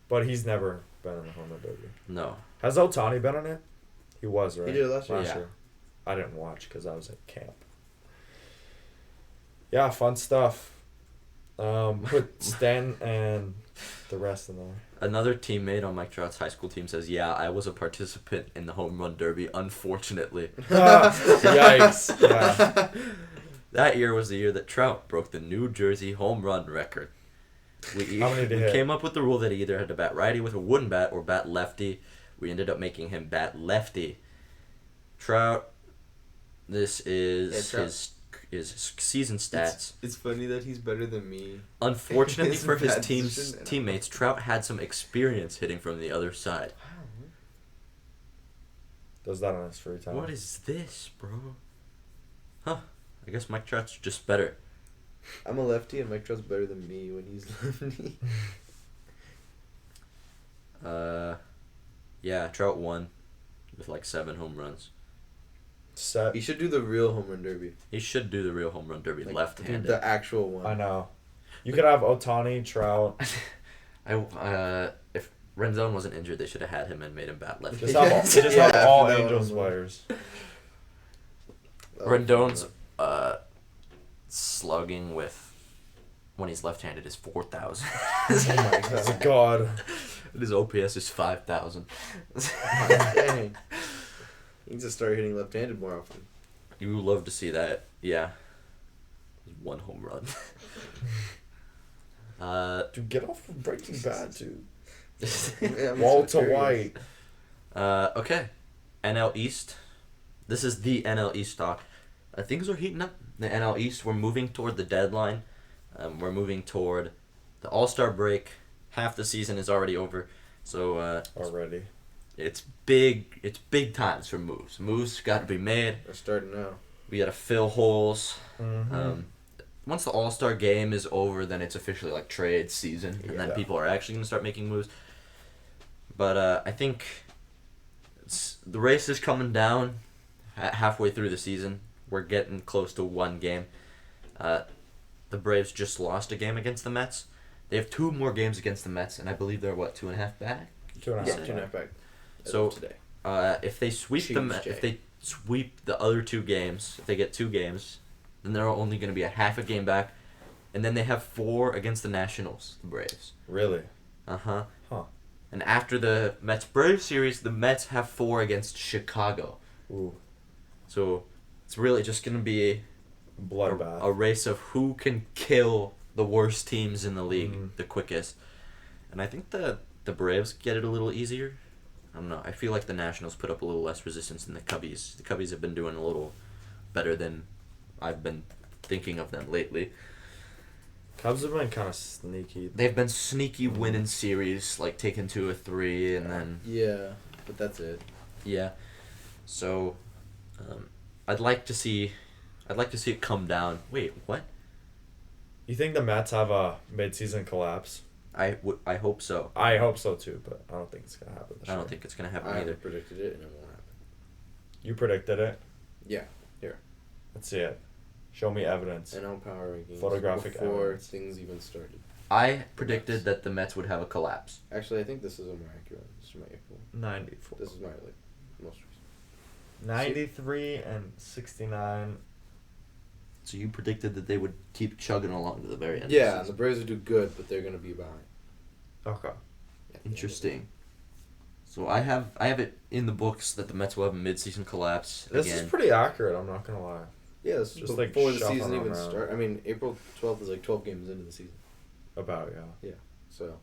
[SPEAKER 2] but he's never been in the home run derby.
[SPEAKER 1] No.
[SPEAKER 2] Has Otani been in it? He was, right?
[SPEAKER 3] He did it last year.
[SPEAKER 1] Yeah.
[SPEAKER 2] I didn't watch because I was at camp. Yeah, fun stuff. Put Stan and the rest in there.
[SPEAKER 1] Another teammate on Mike Trout's high school team says, "Yeah, I was a participant in the home run derby. Unfortunately,
[SPEAKER 2] Yikes! Yeah.
[SPEAKER 1] that year was the year that Trout broke the New Jersey home run record. We
[SPEAKER 2] How many did he hit?
[SPEAKER 1] came up with the rule that he either had to bat righty with a wooden bat or bat lefty. We ended up making him bat lefty. Trout, this is
[SPEAKER 3] Yeah,
[SPEAKER 1] his season stats.
[SPEAKER 3] It's funny that he's better than me.
[SPEAKER 1] Unfortunately
[SPEAKER 3] His
[SPEAKER 1] for his
[SPEAKER 3] bat
[SPEAKER 1] team's
[SPEAKER 3] position, and
[SPEAKER 1] teammates, Trout had some experience hitting from the other side.
[SPEAKER 2] Does that on his free time.
[SPEAKER 1] What is this, bro? Huh. I guess Mike Trout's just better.
[SPEAKER 3] I'm a lefty and Mike Trout's better than me when he's lefty.
[SPEAKER 1] Yeah, Trout won with like 7 home runs.
[SPEAKER 2] Set?
[SPEAKER 3] He should do the real home run derby.
[SPEAKER 1] He should do the real home run derby
[SPEAKER 3] Like,
[SPEAKER 1] left-handed.
[SPEAKER 3] do the actual one.
[SPEAKER 2] I know. You could have Otani, Trout.
[SPEAKER 1] If Rendon wasn't injured, they should have had him and made him bat lefty.
[SPEAKER 2] Just have
[SPEAKER 3] Yeah,
[SPEAKER 2] all
[SPEAKER 3] that
[SPEAKER 2] Angels
[SPEAKER 3] one.
[SPEAKER 2] players.
[SPEAKER 1] Rendon's slugging with when he's left-handed is 4,000.
[SPEAKER 2] Oh my god.
[SPEAKER 1] And his OPS is 5,000.
[SPEAKER 3] Dang. He needs to start hitting left-handed more often.
[SPEAKER 1] You would love to see that. Yeah. 1 home run.
[SPEAKER 2] Dude, get off of Breaking Bad, dude.
[SPEAKER 3] Yeah, I'm
[SPEAKER 2] Walter
[SPEAKER 3] so curious.
[SPEAKER 2] White.
[SPEAKER 1] Okay. NL East. This is the NL East talk. Things are heating up. The NL East, we're moving toward the deadline. We're moving toward the All-Star break. Half the season is already over. So
[SPEAKER 2] Already.
[SPEAKER 1] it's big times for moves. Moves got to be made.
[SPEAKER 3] We're starting now.
[SPEAKER 1] We got to fill holes.
[SPEAKER 2] Mm-hmm.
[SPEAKER 1] Once the All-Star game is over, then it's officially like trade season, and then
[SPEAKER 2] Yeah.
[SPEAKER 1] people are actually going to start making moves. But I think the race is coming down halfway through the season. We're getting close to one game. The Braves just lost a game against the Mets. They have 2 more games against the Mets, and I believe they're 2.5 back.
[SPEAKER 2] 2.5.
[SPEAKER 3] Yeah, 2.5 back. As
[SPEAKER 1] So
[SPEAKER 3] of today.
[SPEAKER 1] If they sweep
[SPEAKER 3] Tuesday.
[SPEAKER 1] if they sweep the other 2 games, if they get 2 games, then they're only going to be a half a game back, and then they have 4 against the Nationals, the Braves.
[SPEAKER 2] Really?
[SPEAKER 1] Huh.
[SPEAKER 2] Huh.
[SPEAKER 1] And after the Mets Braves series, the Mets have 4 against Chicago.
[SPEAKER 2] Ooh.
[SPEAKER 1] So it's really just going to be
[SPEAKER 2] Bloodbath.
[SPEAKER 1] a race of who can kill the worst teams in the league
[SPEAKER 2] Mhm.
[SPEAKER 1] the quickest. And I think the Braves get it a little easier. I don't know. I feel like the Nationals put up a little less resistance than the Cubbies. The Cubbies have been doing a little better than I've been thinking of them lately.
[SPEAKER 2] Cubs have been kind of sneaky.
[SPEAKER 1] They've been sneaky winning series, like taking 2 or 3, and then
[SPEAKER 3] Yeah, but that's it.
[SPEAKER 1] yeah. So, I'd like to see it come down. Wait, what?
[SPEAKER 2] You think the Mets have a mid-season collapse?
[SPEAKER 1] I hope so.
[SPEAKER 2] I hope so too, but I don't think it's gonna happen this
[SPEAKER 1] I
[SPEAKER 2] year.
[SPEAKER 1] don't think it's gonna happen
[SPEAKER 3] I
[SPEAKER 1] either.
[SPEAKER 3] haven't predicted it, and it won't happen.
[SPEAKER 2] You predicted it.
[SPEAKER 3] Yeah, here.
[SPEAKER 2] Let's see it. Show me evidence.
[SPEAKER 3] NL Power Rankings.
[SPEAKER 2] Photographic
[SPEAKER 3] before
[SPEAKER 2] evidence.
[SPEAKER 3] things even started.
[SPEAKER 1] I predicted that the Mets would have a collapse.
[SPEAKER 3] Actually, I think this is a more accurate. This is my April.
[SPEAKER 2] 94.
[SPEAKER 3] This is my most recent.
[SPEAKER 2] 93 and 69.
[SPEAKER 1] So you predicted that they would keep chugging along to the very end.
[SPEAKER 3] Yeah,
[SPEAKER 1] Of
[SPEAKER 3] and
[SPEAKER 1] the
[SPEAKER 3] the
[SPEAKER 1] season.
[SPEAKER 3] Braves will do good, but they're gonna be behind.
[SPEAKER 2] Okay.
[SPEAKER 3] Yeah,
[SPEAKER 1] Interesting. So I have it in the books that the Mets will have a mid-season collapse
[SPEAKER 2] This
[SPEAKER 1] again.
[SPEAKER 2] is pretty accurate, I'm not gonna lie.
[SPEAKER 3] Yeah, this is
[SPEAKER 2] Just, like,
[SPEAKER 3] before the
[SPEAKER 2] shuffling
[SPEAKER 3] season even
[SPEAKER 2] around.
[SPEAKER 3] starts. I mean, April 12th is like 12 games into the season.
[SPEAKER 2] About, yeah.
[SPEAKER 3] So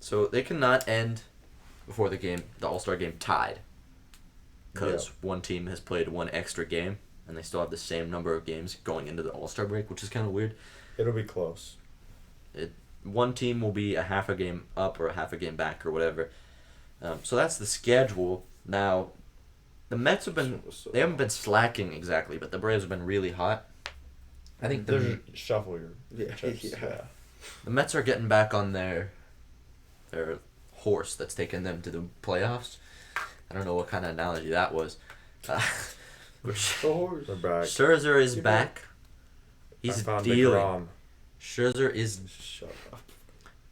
[SPEAKER 1] So they cannot end before the All-Star game tied. Because one team has played 1 extra game, and they still have the same number of games going into the All-Star break, which is kind of weird.
[SPEAKER 2] It'll be close.
[SPEAKER 1] One team will be a half a game up or a half a game back or whatever. So that's the schedule. Now, the Mets they haven't been slacking exactly, but the Braves have been really hot. I think
[SPEAKER 2] There's shuffle your
[SPEAKER 3] Yeah,
[SPEAKER 2] chips.
[SPEAKER 3] yeah.
[SPEAKER 1] the Mets are getting back on their horse that's taken them to the playoffs. I don't know what kind of analogy that was.
[SPEAKER 2] We're back.
[SPEAKER 1] Scherzer is
[SPEAKER 3] You're
[SPEAKER 1] back.
[SPEAKER 2] I
[SPEAKER 1] He's
[SPEAKER 2] found
[SPEAKER 1] dealing.
[SPEAKER 2] DeGrom.
[SPEAKER 1] Scherzer is
[SPEAKER 3] Shut up.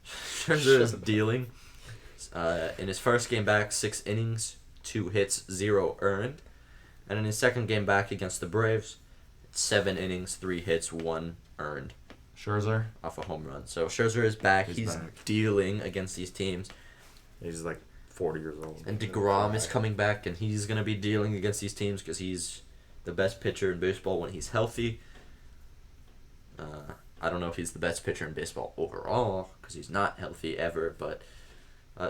[SPEAKER 1] Scherzer is dealing. In his first game back, 6 innings, 2 hits, 0 earned. And in his second game back against the Braves, 7 innings, 3 hits, 1 earned
[SPEAKER 2] Scherzer.
[SPEAKER 1] off a home run. So Scherzer is back.
[SPEAKER 2] He's
[SPEAKER 1] He's
[SPEAKER 2] back.
[SPEAKER 1] dealing against these teams.
[SPEAKER 2] He's like 40 years old.
[SPEAKER 1] And DeGrom is coming back, and he's going to be dealing against these teams because he's the best pitcher in baseball when he's healthy. I don't know if he's the best pitcher in baseball overall because he's not healthy ever, but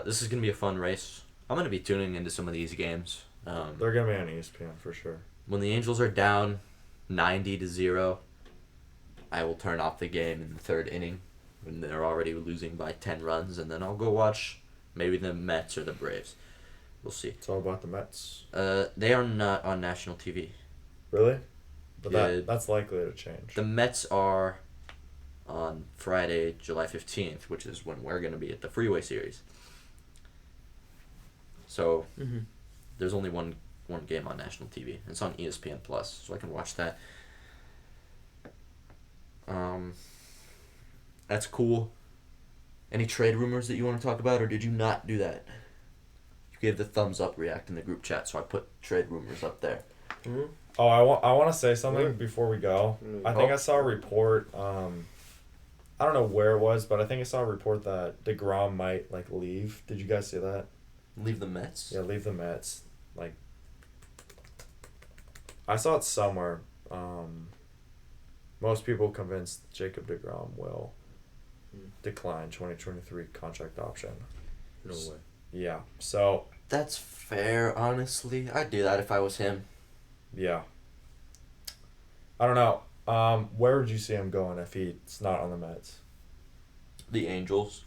[SPEAKER 1] this is going to be a fun race. I'm going to be tuning into some of these games.
[SPEAKER 2] They're going to be on ESPN for sure.
[SPEAKER 1] When the Angels are down 90-0, I will turn off the game in the 3rd inning when they're already losing by 10 runs, and then I'll go watch maybe the Mets or the Braves. We'll see.
[SPEAKER 2] It's all about the Mets.
[SPEAKER 1] They are not on national TV.
[SPEAKER 2] Really? But
[SPEAKER 1] Yeah.
[SPEAKER 2] that's likely to change.
[SPEAKER 1] The Mets are on Friday, July 15th, which is when we're going to be at the Freeway Series. So there's only one game on national TV. It's on ESPN Plus, so I can watch that. That's cool. Any trade rumors that you want to talk about, or did you not do that? You gave the thumbs up react in the group chat, so I put trade rumors up there.
[SPEAKER 3] Mm-hmm.
[SPEAKER 2] Oh, I want to say something
[SPEAKER 3] What?
[SPEAKER 2] before we go.
[SPEAKER 3] Mm.
[SPEAKER 2] I think I saw a report. I don't know where it was, but I think I saw a report that DeGrom might like leave. Did you guys see that?
[SPEAKER 1] Leave the Mets?
[SPEAKER 2] Yeah, leave the Mets. Like, I saw it somewhere. Most people convinced Jacob DeGrom will decline 2023 contract option.
[SPEAKER 3] No way.
[SPEAKER 2] Yeah. So
[SPEAKER 1] That's fair, honestly. I'd do that if I was him.
[SPEAKER 2] yeah. I don't know. Where would you see him going if he's not on the Mets?
[SPEAKER 1] The Angels.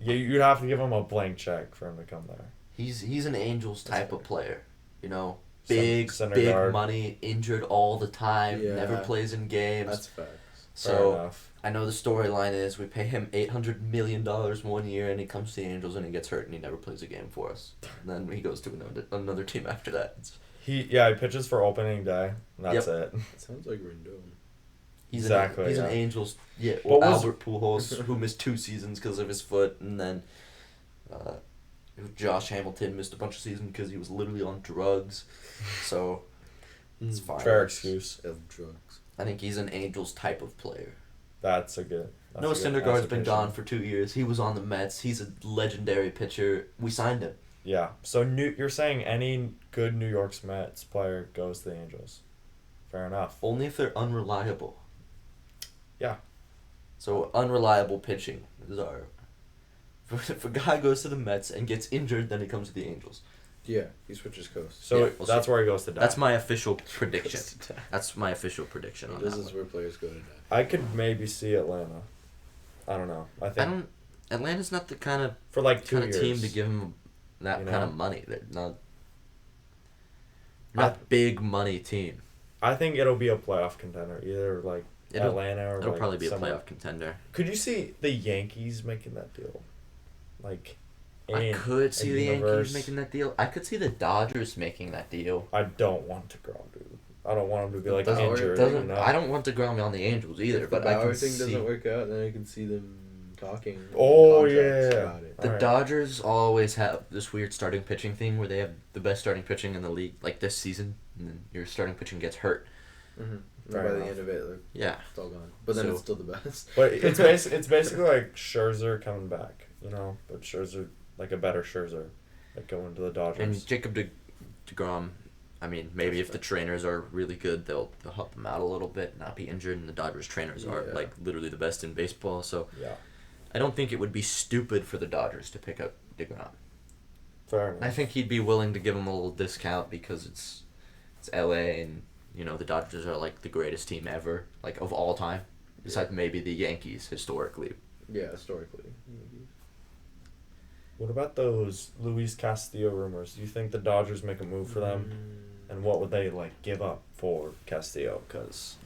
[SPEAKER 2] Yeah, you'd have to give him a blank check for him to come there.
[SPEAKER 1] He's an Angels type of player. You know,
[SPEAKER 2] Center
[SPEAKER 1] big
[SPEAKER 2] guard.
[SPEAKER 1] money, injured all the time,
[SPEAKER 3] Yeah.
[SPEAKER 1] never plays in games.
[SPEAKER 3] That's facts.
[SPEAKER 2] Fair
[SPEAKER 1] So
[SPEAKER 2] enough.
[SPEAKER 1] I know the storyline is we pay him $800 million 1 year, and he comes to the Angels and he gets hurt and he never plays a game for us. And then he goes to another team after that.
[SPEAKER 2] He pitches for opening day. And that's it.
[SPEAKER 3] It sounds like Rendon.
[SPEAKER 1] He's
[SPEAKER 2] Exactly,
[SPEAKER 1] an
[SPEAKER 2] yeah.
[SPEAKER 1] Angels. Yeah,
[SPEAKER 2] What
[SPEAKER 1] or
[SPEAKER 2] was-
[SPEAKER 1] Albert Pujols, who missed 2 seasons because of his foot, and then Josh Hamilton missed a bunch of seasons because he was literally on drugs. So it's fine.
[SPEAKER 2] Fair excuse.
[SPEAKER 3] Of drugs.
[SPEAKER 1] I think he's an Angels type of player.
[SPEAKER 2] That's a good.
[SPEAKER 1] Noah
[SPEAKER 2] that's a good
[SPEAKER 1] Syndergaard's been
[SPEAKER 2] classification.
[SPEAKER 1] gone for 2 years. He was on the Mets. He's a legendary pitcher. We signed him.
[SPEAKER 2] Yeah. So you're saying any good New York Mets player goes to the Angels. Fair enough.
[SPEAKER 1] Only if they're unreliable.
[SPEAKER 2] Yeah.
[SPEAKER 1] So unreliable pitching is our. If a guy goes to the Mets and gets injured, then he comes to the Angels.
[SPEAKER 3] Yeah, he switches coasts.
[SPEAKER 2] So
[SPEAKER 1] Yeah, we'll
[SPEAKER 2] that's
[SPEAKER 1] see.
[SPEAKER 2] where he goes to die.
[SPEAKER 1] That's my official prediction. That's my official prediction on
[SPEAKER 3] This
[SPEAKER 1] that
[SPEAKER 3] is
[SPEAKER 1] one.
[SPEAKER 3] where players go to die.
[SPEAKER 2] I could maybe see Atlanta. I don't know. I think
[SPEAKER 1] Atlanta's not the kind of
[SPEAKER 2] for like 2 years.
[SPEAKER 1] team to give him that
[SPEAKER 2] You
[SPEAKER 1] kind
[SPEAKER 2] know?
[SPEAKER 1] of money. They're not big money team.
[SPEAKER 2] I think it'll be a playoff contender, either like
[SPEAKER 1] It'll-
[SPEAKER 2] Atlanta or
[SPEAKER 1] It'll
[SPEAKER 2] like
[SPEAKER 1] probably be a
[SPEAKER 2] somewhere.
[SPEAKER 1] playoff contender.
[SPEAKER 2] Could you see the Yankees making that deal? Like,
[SPEAKER 1] I
[SPEAKER 2] in
[SPEAKER 1] could see
[SPEAKER 2] a
[SPEAKER 1] the
[SPEAKER 2] universe-
[SPEAKER 1] Yankees making that deal. I could see the Dodgers making that deal.
[SPEAKER 2] I don't want DeGrom, dude. I don't want him to be like
[SPEAKER 3] Doesn't-
[SPEAKER 2] injured.
[SPEAKER 1] Doesn't
[SPEAKER 2] you know?
[SPEAKER 1] I don't want DeGrom on the Angels either,
[SPEAKER 3] If the
[SPEAKER 1] but I
[SPEAKER 3] Bauer
[SPEAKER 1] can
[SPEAKER 3] thing
[SPEAKER 1] see
[SPEAKER 3] doesn't work out, then I can see them talking.
[SPEAKER 2] Oh,
[SPEAKER 3] contracts
[SPEAKER 2] yeah.
[SPEAKER 3] About it.
[SPEAKER 1] the
[SPEAKER 2] Alright.
[SPEAKER 1] Dodgers always have this weird starting pitching thing where they have the best starting pitching in the league, like this season, and then your starting pitching gets hurt.
[SPEAKER 3] Mm-hmm.
[SPEAKER 2] Fair
[SPEAKER 3] By the
[SPEAKER 2] enough.
[SPEAKER 3] end of it, like,
[SPEAKER 1] Yeah.
[SPEAKER 3] it's all gone. But then
[SPEAKER 1] So-
[SPEAKER 3] it's still the best.
[SPEAKER 2] But it's basically like Scherzer coming back, you know. But Scherzer, like a better Scherzer, like going to the Dodgers.
[SPEAKER 1] And Jacob DeGrom, I mean, maybe if the trainers are really good, they'll help him out a little bit, not be injured. And the Dodgers trainers are
[SPEAKER 3] Yeah.
[SPEAKER 1] like literally the best in baseball, so
[SPEAKER 2] Yeah,
[SPEAKER 1] I don't think it would be stupid for the Dodgers to pick up DeGrom.
[SPEAKER 2] fair enough.
[SPEAKER 1] I think he'd be willing to give him a little discount because it's LA and you know the Dodgers are like the greatest team ever, like of all time, besides maybe the Yankees historically.
[SPEAKER 3] Yeah, historically.
[SPEAKER 2] What about those Luis Castillo rumors? Do you think the Dodgers make a move for them? And what would they like give up for Castillo? Because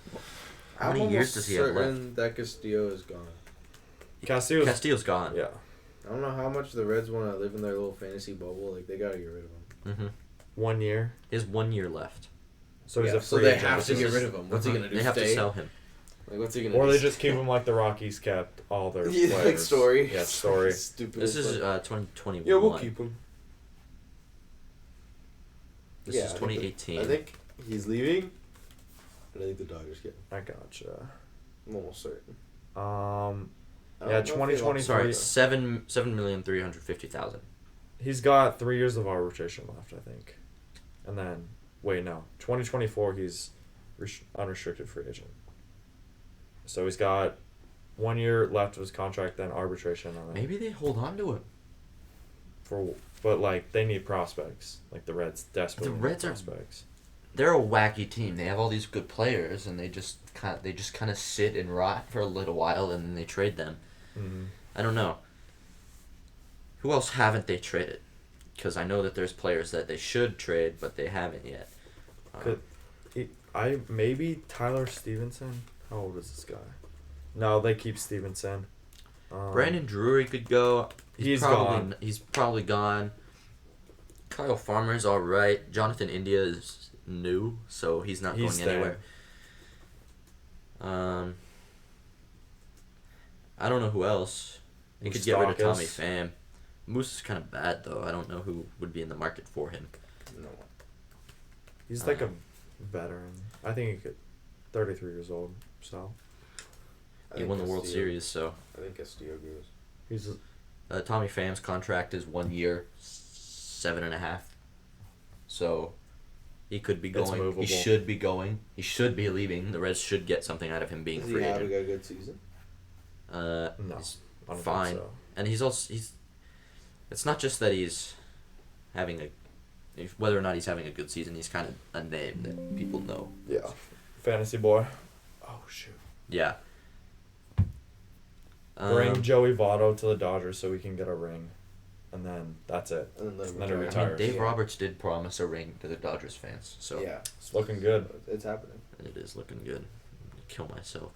[SPEAKER 1] How many years does he have left?
[SPEAKER 3] That Castillo is gone.
[SPEAKER 1] Castillo's gone.
[SPEAKER 2] yeah,
[SPEAKER 3] I don't know how much the Reds want to live in their little fantasy bubble. Like, they got to get rid of him.
[SPEAKER 1] Mm-hmm.
[SPEAKER 2] 1 year.
[SPEAKER 1] He has 1 year left.
[SPEAKER 2] So he's
[SPEAKER 3] Yeah,
[SPEAKER 2] a
[SPEAKER 3] so
[SPEAKER 2] free
[SPEAKER 3] they
[SPEAKER 2] agent.
[SPEAKER 3] have to
[SPEAKER 1] This
[SPEAKER 3] get
[SPEAKER 1] is-
[SPEAKER 3] rid of him. What's he going to do?
[SPEAKER 1] They have to
[SPEAKER 3] Stay?
[SPEAKER 1] sell him.
[SPEAKER 3] Like, what's he going to do?
[SPEAKER 2] Or they just keep him like the Rockies kept all their
[SPEAKER 3] Yeah,
[SPEAKER 2] players.
[SPEAKER 3] like Story.
[SPEAKER 2] Yeah, Story.
[SPEAKER 3] Stupid.
[SPEAKER 1] This
[SPEAKER 3] as
[SPEAKER 1] is
[SPEAKER 3] fuck.
[SPEAKER 1] 2021.
[SPEAKER 3] Yeah, we'll keep him.
[SPEAKER 1] This
[SPEAKER 3] Yeah,
[SPEAKER 1] is
[SPEAKER 3] I think
[SPEAKER 1] 2018.
[SPEAKER 3] I think he's leaving. And I think the Dodgers get him.
[SPEAKER 2] I gotcha.
[SPEAKER 3] I'm almost certain.
[SPEAKER 2] Um,
[SPEAKER 3] I don't
[SPEAKER 2] Yeah,
[SPEAKER 3] know if they
[SPEAKER 2] 2020
[SPEAKER 3] lost
[SPEAKER 1] Sorry,
[SPEAKER 3] him.
[SPEAKER 1] 7,350,000.
[SPEAKER 2] he's got 3 years of arbitration left, I think. And then, wait, no, 2024 he's unrestricted free agent. So he's got 1 year left of his contract, then arbitration, and then
[SPEAKER 1] Maybe they hold on to him.
[SPEAKER 2] but like they need prospects. Like the Reds desperately
[SPEAKER 1] The
[SPEAKER 2] need
[SPEAKER 1] Reds are-
[SPEAKER 2] prospects.
[SPEAKER 1] They're a wacky team. They have all these good players, and they just kind of sit and rot for a little while, and then they trade them.
[SPEAKER 2] Mm-hmm.
[SPEAKER 1] I don't know. Who else haven't they traded? Because I know that there's players that they should trade, but they haven't yet.
[SPEAKER 2] Maybe Tyler Stevenson. How old is this guy? No, they keep Stevenson.
[SPEAKER 1] Brandon Drury could go.
[SPEAKER 2] He's
[SPEAKER 1] probably,
[SPEAKER 2] gone.
[SPEAKER 1] He's probably gone. Kyle Farmer's all right. Jonathan India is new, so he's not
[SPEAKER 2] He's
[SPEAKER 1] going anywhere. I don't know who else. They could get rid of Tommy
[SPEAKER 2] Moustakas.
[SPEAKER 1] Pham. Moose is kind of bad though. I don't know who would be in the market for him.
[SPEAKER 3] No.
[SPEAKER 2] He's like a veteran. I think he could. 33 years old. So
[SPEAKER 3] I
[SPEAKER 1] He
[SPEAKER 3] think
[SPEAKER 1] won the World
[SPEAKER 3] Castillo-
[SPEAKER 1] Series, so
[SPEAKER 3] I think Castillo goes.
[SPEAKER 2] he's.
[SPEAKER 1] Tommy Pham's contract is 1 year, 7.5. So he could be
[SPEAKER 2] It's
[SPEAKER 1] going.
[SPEAKER 2] movable.
[SPEAKER 1] He should be going. He should be leaving. The Reds should get something out of him being
[SPEAKER 3] Does
[SPEAKER 1] free
[SPEAKER 3] he have
[SPEAKER 1] agent.
[SPEAKER 3] a good season?
[SPEAKER 2] No.
[SPEAKER 1] He's
[SPEAKER 2] I don't think
[SPEAKER 1] fine.
[SPEAKER 2] so.
[SPEAKER 1] And he's also It's not just that he's having whether or not he's having a good season, he's kind of a name that people know.
[SPEAKER 2] Yeah. Fantasy boy. Oh, shoot.
[SPEAKER 1] Yeah.
[SPEAKER 2] Bring Joey Votto to the Dodgers so we can get a ring. And then that's it.
[SPEAKER 3] And then let him
[SPEAKER 2] Then he
[SPEAKER 3] retire.
[SPEAKER 1] I mean,
[SPEAKER 2] retires.
[SPEAKER 1] Dave Roberts did promise a ring to the Dodgers fans, so
[SPEAKER 3] Yeah,
[SPEAKER 2] It's looking good.
[SPEAKER 3] it's happening.
[SPEAKER 1] it is looking good. Kill myself.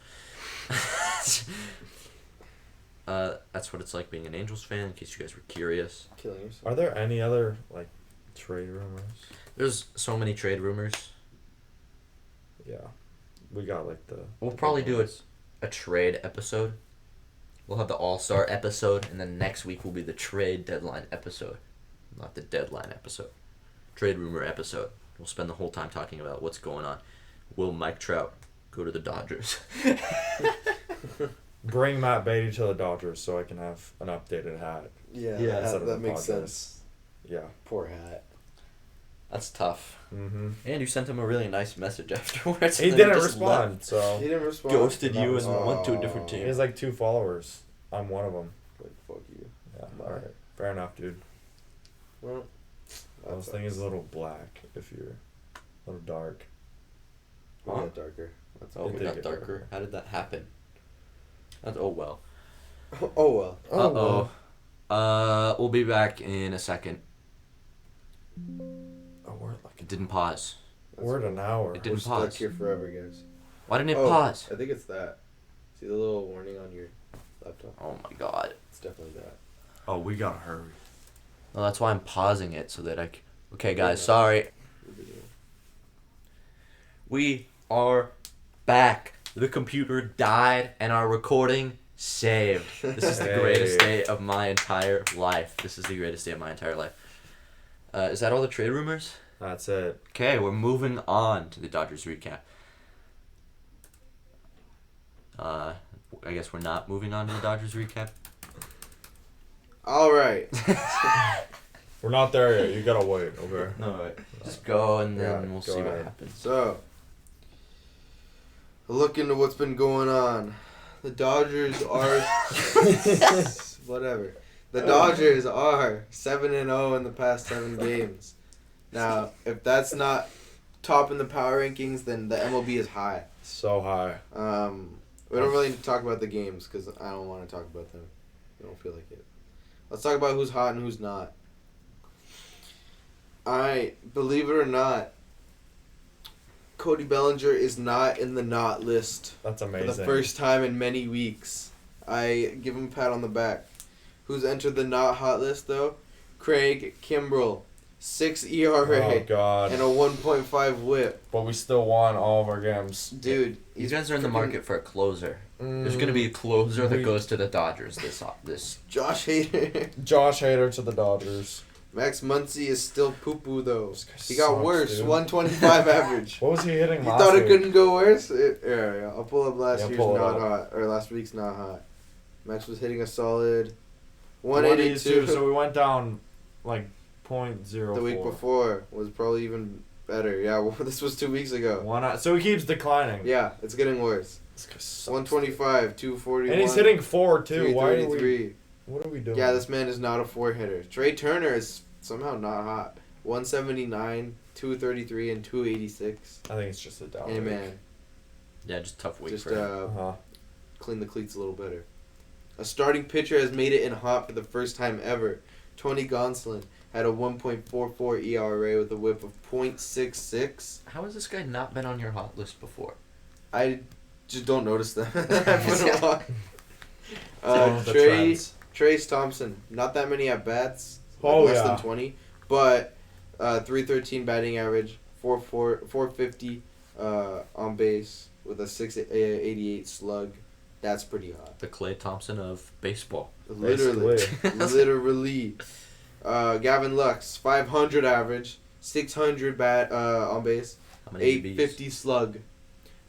[SPEAKER 1] That's what it's like being an Angels fan, in case you guys were curious.
[SPEAKER 3] Killing yourself.
[SPEAKER 2] Are there any other, like, trade rumors?
[SPEAKER 1] There's so many trade rumors.
[SPEAKER 2] Yeah. We got, like, the...
[SPEAKER 1] We'll probably do a trade episode. We'll have the All-Star episode, and then next week will be the trade deadline episode. Not the deadline episode. Trade rumor episode. We'll spend the whole time talking about what's going on. Will Mike Trout go to the Dodgers?
[SPEAKER 2] Bring Matt Beatty to the Dodgers so I can have an updated hat.
[SPEAKER 3] Yeah,
[SPEAKER 1] Yeah,
[SPEAKER 2] instead of
[SPEAKER 3] that
[SPEAKER 2] the
[SPEAKER 3] makes
[SPEAKER 2] Padres.
[SPEAKER 3] sense.
[SPEAKER 2] Yeah.
[SPEAKER 3] Poor hat.
[SPEAKER 1] That's tough.
[SPEAKER 2] Mm-hmm.
[SPEAKER 1] And you sent him a really nice message afterwards.
[SPEAKER 2] He
[SPEAKER 1] and then
[SPEAKER 2] didn't
[SPEAKER 1] just
[SPEAKER 2] respond, so...
[SPEAKER 3] He didn't respond.
[SPEAKER 1] Ghosted
[SPEAKER 2] That
[SPEAKER 1] you
[SPEAKER 2] was-
[SPEAKER 1] and went to a different
[SPEAKER 2] He
[SPEAKER 1] team.
[SPEAKER 2] has, like, 2 followers. I'm one of them.
[SPEAKER 3] Like, fuck you.
[SPEAKER 2] Yeah,
[SPEAKER 3] Bye.
[SPEAKER 2] alright. Fair enough, dude.
[SPEAKER 3] Well,
[SPEAKER 2] This thing is a little black if you're a little dark.
[SPEAKER 3] We
[SPEAKER 1] Huh?
[SPEAKER 3] got darker. That's
[SPEAKER 1] Oh,
[SPEAKER 3] all.
[SPEAKER 2] It
[SPEAKER 1] we
[SPEAKER 2] did
[SPEAKER 1] got
[SPEAKER 2] get
[SPEAKER 1] darker.
[SPEAKER 2] darker.
[SPEAKER 1] How did that happen? That's oh well.
[SPEAKER 3] Oh well.
[SPEAKER 1] We'll be back in a second.
[SPEAKER 2] Oh, we're like
[SPEAKER 1] It didn't pause.
[SPEAKER 2] we're at an hour.
[SPEAKER 1] It
[SPEAKER 3] We're
[SPEAKER 1] didn't
[SPEAKER 3] stuck
[SPEAKER 1] pause.
[SPEAKER 3] here forever, guys.
[SPEAKER 1] Why didn't it
[SPEAKER 3] Oh,
[SPEAKER 1] pause?
[SPEAKER 3] I think it's that. See the little warning on your laptop?
[SPEAKER 1] Oh my god.
[SPEAKER 3] It's definitely that.
[SPEAKER 2] Oh, we gotta hurry.
[SPEAKER 1] Well, that's why I'm pausing it so that Okay, guys,
[SPEAKER 3] Yeah.
[SPEAKER 1] sorry.
[SPEAKER 3] The video.
[SPEAKER 1] We are back. The computer died and our recording saved. This is the greatest day of my entire life. This is the greatest day of my entire life. Is that all the trade rumors?
[SPEAKER 2] That's it.
[SPEAKER 1] Okay, we're moving on to the Dodgers recap. I guess we're not moving on to the Dodgers recap.
[SPEAKER 3] All right.
[SPEAKER 2] We're not there yet. You gotta wait, okay?
[SPEAKER 1] No, just go and then
[SPEAKER 2] Yeah,
[SPEAKER 1] we'll
[SPEAKER 2] go
[SPEAKER 1] see what
[SPEAKER 2] ahead.
[SPEAKER 1] happens.
[SPEAKER 3] So, look into what's been going on. The Dodgers are whatever. The Dodgers are 7-0 in the past 7 games. Now, if that's not top in the power rankings, then the MLB is high.
[SPEAKER 2] So high.
[SPEAKER 3] We don't really need to talk about the games because I don't want to talk about them. I don't feel like it. Let's talk about who's hot and who's not. Believe it or not, Cody Bellinger is not in the not list
[SPEAKER 2] That's
[SPEAKER 3] for
[SPEAKER 2] amazing.
[SPEAKER 3] the first time in many weeks. I give him a pat on the back. Who's entered the not hot list though? Craig Kimbrell, 6 ERA
[SPEAKER 2] Oh god.
[SPEAKER 3] and a 1.5 WHIP.
[SPEAKER 2] But we still won all of our games.
[SPEAKER 3] Dude,
[SPEAKER 1] You guys are in the
[SPEAKER 3] freaking
[SPEAKER 1] market for a closer. There's gonna be a closer that goes to the Dodgers this.
[SPEAKER 3] Josh Hader.
[SPEAKER 2] Josh Hader to the Dodgers.
[SPEAKER 3] Max Muncy is still poo-poo though.
[SPEAKER 2] This guy
[SPEAKER 3] He got
[SPEAKER 2] sucks,
[SPEAKER 3] worse,
[SPEAKER 2] dude.
[SPEAKER 3] 125 average.
[SPEAKER 2] What was he hitting
[SPEAKER 3] You
[SPEAKER 2] last
[SPEAKER 3] thought it
[SPEAKER 2] week?
[SPEAKER 3] couldn't go worse? Yeah, I'll pull up last
[SPEAKER 2] Yeah,
[SPEAKER 3] year's
[SPEAKER 2] pull it
[SPEAKER 3] not
[SPEAKER 2] up.
[SPEAKER 3] hot, or last week's not hot. Max was hitting a solid
[SPEAKER 2] 182.
[SPEAKER 3] 182.
[SPEAKER 2] So we went down like .04.
[SPEAKER 3] The week before was probably even better. Yeah, well, this was 2 weeks ago.
[SPEAKER 2] So he keeps declining.
[SPEAKER 3] Yeah, it's getting worse.
[SPEAKER 2] This guy sucks.
[SPEAKER 3] 125, 241.
[SPEAKER 2] And he's hitting 4 too. Why are we?
[SPEAKER 3] 333.
[SPEAKER 2] What are we doing?
[SPEAKER 3] Yeah, this man is not a 4 hitter. Trey Turner is somehow not hot. 179, 233, and 286.
[SPEAKER 2] I think it's just a down.
[SPEAKER 3] Hey
[SPEAKER 2] week.
[SPEAKER 3] man,
[SPEAKER 1] Yeah, just tough week
[SPEAKER 3] just
[SPEAKER 1] for him.
[SPEAKER 2] Uh-huh.
[SPEAKER 3] clean the cleats a little better. A starting pitcher has made it in hot for the first time ever. Tony Gonsolin had a 1.44 ERA with a WHIP of .66.
[SPEAKER 1] How has this guy not been on your hot list before?
[SPEAKER 3] I just don't notice them. I put them on.
[SPEAKER 2] Follow the
[SPEAKER 3] Trey
[SPEAKER 2] trends.
[SPEAKER 3] Trace Thompson, not that many at bats.
[SPEAKER 2] Oh,
[SPEAKER 3] less
[SPEAKER 2] yeah.
[SPEAKER 3] than 20, but 313 batting average, 450 on base with a 688 slug. That's pretty hot.
[SPEAKER 1] The Klay Thompson of baseball.
[SPEAKER 3] Literally.
[SPEAKER 2] Basically.
[SPEAKER 3] Literally. Gavin Lux, 500 average, 600 bat on base,
[SPEAKER 1] How many
[SPEAKER 3] 850 slug.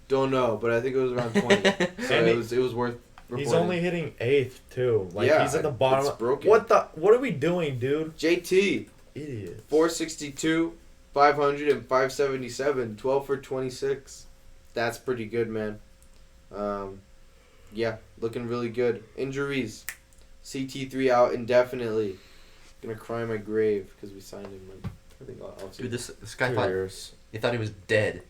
[SPEAKER 3] Don't know, but I think it was around 20. So
[SPEAKER 2] And
[SPEAKER 3] it was worth reporting.
[SPEAKER 2] He's only hitting 8th too. Like
[SPEAKER 3] Yeah,
[SPEAKER 2] he's at the bottom.
[SPEAKER 3] it's broken.
[SPEAKER 2] What are we doing, dude?
[SPEAKER 3] JT,
[SPEAKER 2] Idiot.
[SPEAKER 3] 462, 500, and 577, 12 for 26. That's pretty good, man. Yeah, looking really good. Injuries. CT3 out indefinitely. gonna cry in my grave because we signed him. Like, I think
[SPEAKER 1] Dude, this guy
[SPEAKER 2] 2
[SPEAKER 1] thought
[SPEAKER 2] years.
[SPEAKER 1] he thought he was dead.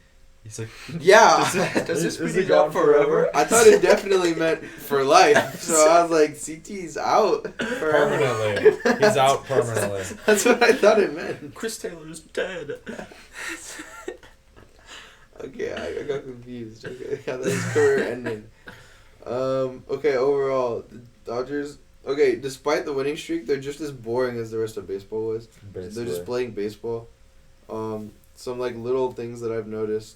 [SPEAKER 1] He's like,
[SPEAKER 3] yeah.
[SPEAKER 1] does this
[SPEAKER 2] Is
[SPEAKER 1] speed
[SPEAKER 2] he
[SPEAKER 1] it up
[SPEAKER 2] gone forever?
[SPEAKER 1] forever?
[SPEAKER 3] I thought it definitely meant for life. So I was like, CT's out forever.
[SPEAKER 2] Permanently. He's out permanently.
[SPEAKER 3] That's what I thought it meant.
[SPEAKER 1] Chris Taylor's dead.
[SPEAKER 3] Okay, I got confused. Okay, yeah, that was career ending. Okay, overall, the Dodgers. Okay, despite the winning streak, they're just as boring as the rest of baseball was.
[SPEAKER 2] Basically.
[SPEAKER 3] They're just playing baseball. Some like little things that I've noticed.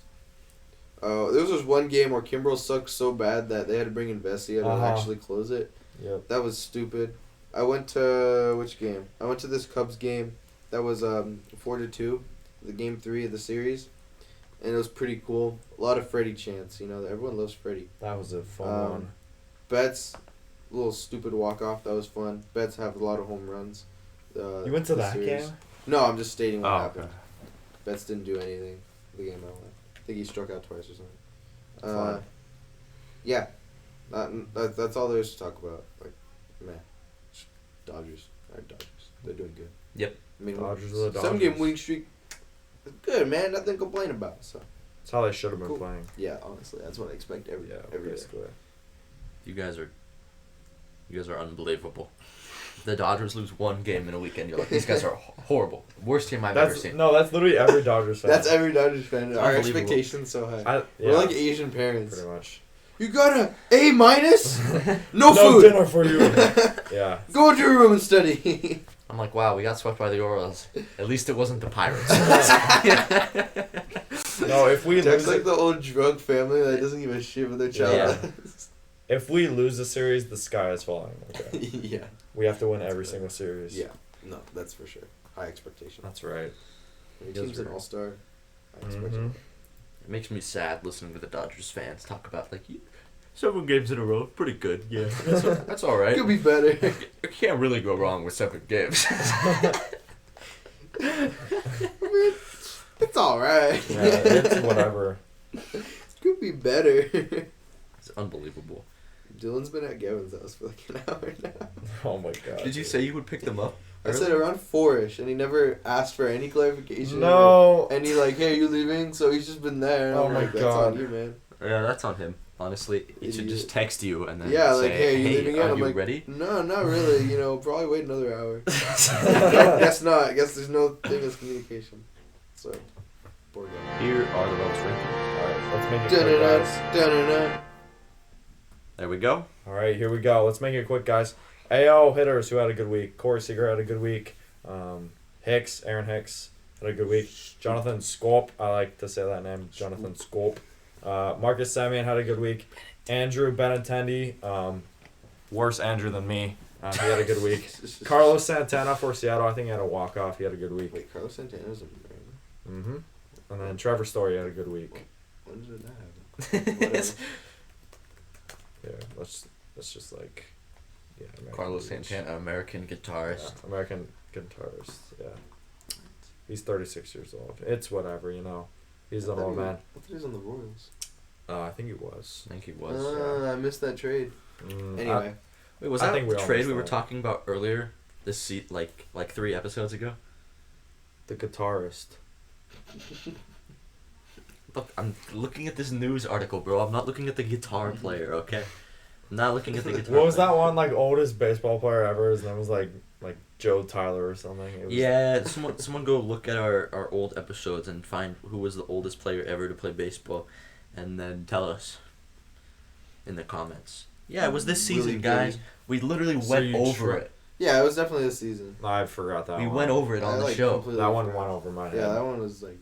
[SPEAKER 3] There was this one game where Kimbrel sucked so bad that they had to bring in Vesia to actually close it.
[SPEAKER 2] Yep.
[SPEAKER 3] That was stupid. I went to which game? I went to this Cubs game. That was 4-2, the game 3 of the series, and it was pretty cool. A lot of Freddie chants. You know, everyone loves Freddie.
[SPEAKER 2] That was a fun one.
[SPEAKER 3] Betts, little stupid walk off. That was fun. Betts have a lot of home runs.
[SPEAKER 2] You went to that
[SPEAKER 3] series.
[SPEAKER 2] game?
[SPEAKER 3] No, I'm just stating what happened.
[SPEAKER 2] Okay.
[SPEAKER 3] Betts didn't do anything. The game I went. I think he struck out twice or something.
[SPEAKER 2] Fun.
[SPEAKER 3] Yeah, that's all there is to talk about. Like, man, Dodgers. Alright, Dodgers. They're doing good.
[SPEAKER 1] Yep.
[SPEAKER 3] I mean,
[SPEAKER 2] Dodgers are the
[SPEAKER 3] 7-game
[SPEAKER 2] Dodgers.
[SPEAKER 3] winning streak. Good, man. Nothing to complain about. So
[SPEAKER 2] That's how they should have been
[SPEAKER 3] Cool.
[SPEAKER 2] playing.
[SPEAKER 3] yeah, honestly, that's what I expect every day.
[SPEAKER 2] Basically.
[SPEAKER 1] You guys are unbelievable. The Dodgers lose one game in a weekend. You're like, these guys are horrible. Worst team I've ever seen.
[SPEAKER 2] No, that's literally every Dodgers fan.
[SPEAKER 3] That's every Dodgers fan. Our
[SPEAKER 1] Unbelievable.
[SPEAKER 3] expectations so high. We're
[SPEAKER 2] Yeah,
[SPEAKER 3] like Asian parents.
[SPEAKER 2] pretty much.
[SPEAKER 3] You got a A minus? No
[SPEAKER 2] No
[SPEAKER 3] food.
[SPEAKER 2] dinner for you. Yeah.
[SPEAKER 3] Go to your room and study.
[SPEAKER 1] I'm like, wow, we got swept by the Orioles. At least it wasn't the Pirates.
[SPEAKER 2] No, if we
[SPEAKER 3] Jack's
[SPEAKER 2] lose
[SPEAKER 3] like
[SPEAKER 2] it,
[SPEAKER 3] the old drug family that doesn't give a shit what their child
[SPEAKER 1] Yeah.
[SPEAKER 3] does.
[SPEAKER 2] if we lose the series, the sky is falling. Okay.
[SPEAKER 3] Yeah.
[SPEAKER 2] We have to win every single series.
[SPEAKER 3] Yeah. No, that's for sure. High expectation.
[SPEAKER 2] That's right.
[SPEAKER 3] Your
[SPEAKER 2] Yes,
[SPEAKER 3] team's an
[SPEAKER 2] right.
[SPEAKER 3] all-star. High
[SPEAKER 2] Mhm.
[SPEAKER 3] expectation.
[SPEAKER 1] It makes me sad listening to the Dodgers fans talk about, like, 7 games in a row, pretty good. Yeah, that's all right.
[SPEAKER 3] Could be better.
[SPEAKER 1] You can't really go wrong with 7 games.
[SPEAKER 3] It's alright.
[SPEAKER 2] Yeah, it's whatever.
[SPEAKER 3] Could be better.
[SPEAKER 1] It's unbelievable.
[SPEAKER 3] Dylan's been at Gavin's house for like an hour now.
[SPEAKER 2] Oh my god.
[SPEAKER 1] Did you
[SPEAKER 2] dude.
[SPEAKER 1] say you would pick them up?
[SPEAKER 3] I said around 4-ish, and he never asked for any clarification.
[SPEAKER 2] No.
[SPEAKER 3] And he like, hey, you leaving? So he's just been there. And
[SPEAKER 2] Oh
[SPEAKER 3] I'm
[SPEAKER 2] my
[SPEAKER 3] like, that's
[SPEAKER 2] God.
[SPEAKER 3] on you, man.
[SPEAKER 1] Yeah, that's on him. Honestly, he should
[SPEAKER 3] Idiot.
[SPEAKER 1] just text you and then
[SPEAKER 3] Yeah,
[SPEAKER 1] say,
[SPEAKER 3] like, hey, you leaving yet?
[SPEAKER 1] are
[SPEAKER 3] I'm
[SPEAKER 1] you
[SPEAKER 3] like,
[SPEAKER 1] ready?
[SPEAKER 3] No, not really. You know, probably wait another hour. Guess not. I guess there's no thing as communication. So, poor guy.
[SPEAKER 1] Here are the Relvas Rankings.
[SPEAKER 2] Alright, let's make it quick, guys.
[SPEAKER 3] Dun-dun-dun.
[SPEAKER 1] There we go.
[SPEAKER 2] Alright, here we go. Let's make it quick, guys. AL hitters who had a good week. Corey Seager had a good week. Aaron Hicks had a good week. Jonathan Scorp, I like to say that name, Jonathan Scorp. Marcus Semien had a good week. Andrew Benintendi, worse Andrew than me. He had a good week. Carlos Santana for Seattle, I think he had a walk-off. He had a good week.
[SPEAKER 3] Wait, Carlos Santana's a man.
[SPEAKER 2] Mm-hmm. And then Trevor Story had a good week.
[SPEAKER 3] When did that happen? Whatever.
[SPEAKER 2] Yeah, let's just like, yeah. American
[SPEAKER 1] Carlos
[SPEAKER 2] League.
[SPEAKER 1] Santana, American guitarist.
[SPEAKER 2] Yeah, American guitarist. Yeah. He's 36 years old. It's whatever, you know. He's an old man.
[SPEAKER 3] I thought he was on the Royals.
[SPEAKER 2] I think he was.
[SPEAKER 1] I think he was.
[SPEAKER 3] I missed that trade.
[SPEAKER 2] Mm,
[SPEAKER 3] Anyway.
[SPEAKER 1] Wait, was
[SPEAKER 2] I
[SPEAKER 1] that
[SPEAKER 2] think we
[SPEAKER 1] the
[SPEAKER 2] all
[SPEAKER 1] trade
[SPEAKER 2] missed
[SPEAKER 1] we were
[SPEAKER 2] that.
[SPEAKER 1] talking about earlier? This seat, like 3 episodes ago.
[SPEAKER 2] the guitarist.
[SPEAKER 1] Look, I'm looking at this news article, bro. I'm not looking at the guitar player, okay? I'm not looking at the guitar.
[SPEAKER 2] What was
[SPEAKER 1] player.
[SPEAKER 2] that one like oldest baseball player ever? His name was like Joe Tyler or something. It was,
[SPEAKER 1] Yeah, someone go look at our old episodes and find who was the oldest player ever to play baseball, and then tell us in the comments. Yeah, it was this season,
[SPEAKER 3] Willie
[SPEAKER 1] guys.
[SPEAKER 3] Gilly.
[SPEAKER 1] We literally
[SPEAKER 2] So
[SPEAKER 1] went
[SPEAKER 2] you
[SPEAKER 1] over it.
[SPEAKER 3] Yeah, it was definitely this season.
[SPEAKER 2] I forgot that
[SPEAKER 1] We
[SPEAKER 2] one.
[SPEAKER 1] went over it on
[SPEAKER 3] I,
[SPEAKER 1] the
[SPEAKER 3] like,
[SPEAKER 1] show.
[SPEAKER 3] completely
[SPEAKER 2] That one
[SPEAKER 3] forgot.
[SPEAKER 2] went over my head.
[SPEAKER 3] Yeah, that one was like.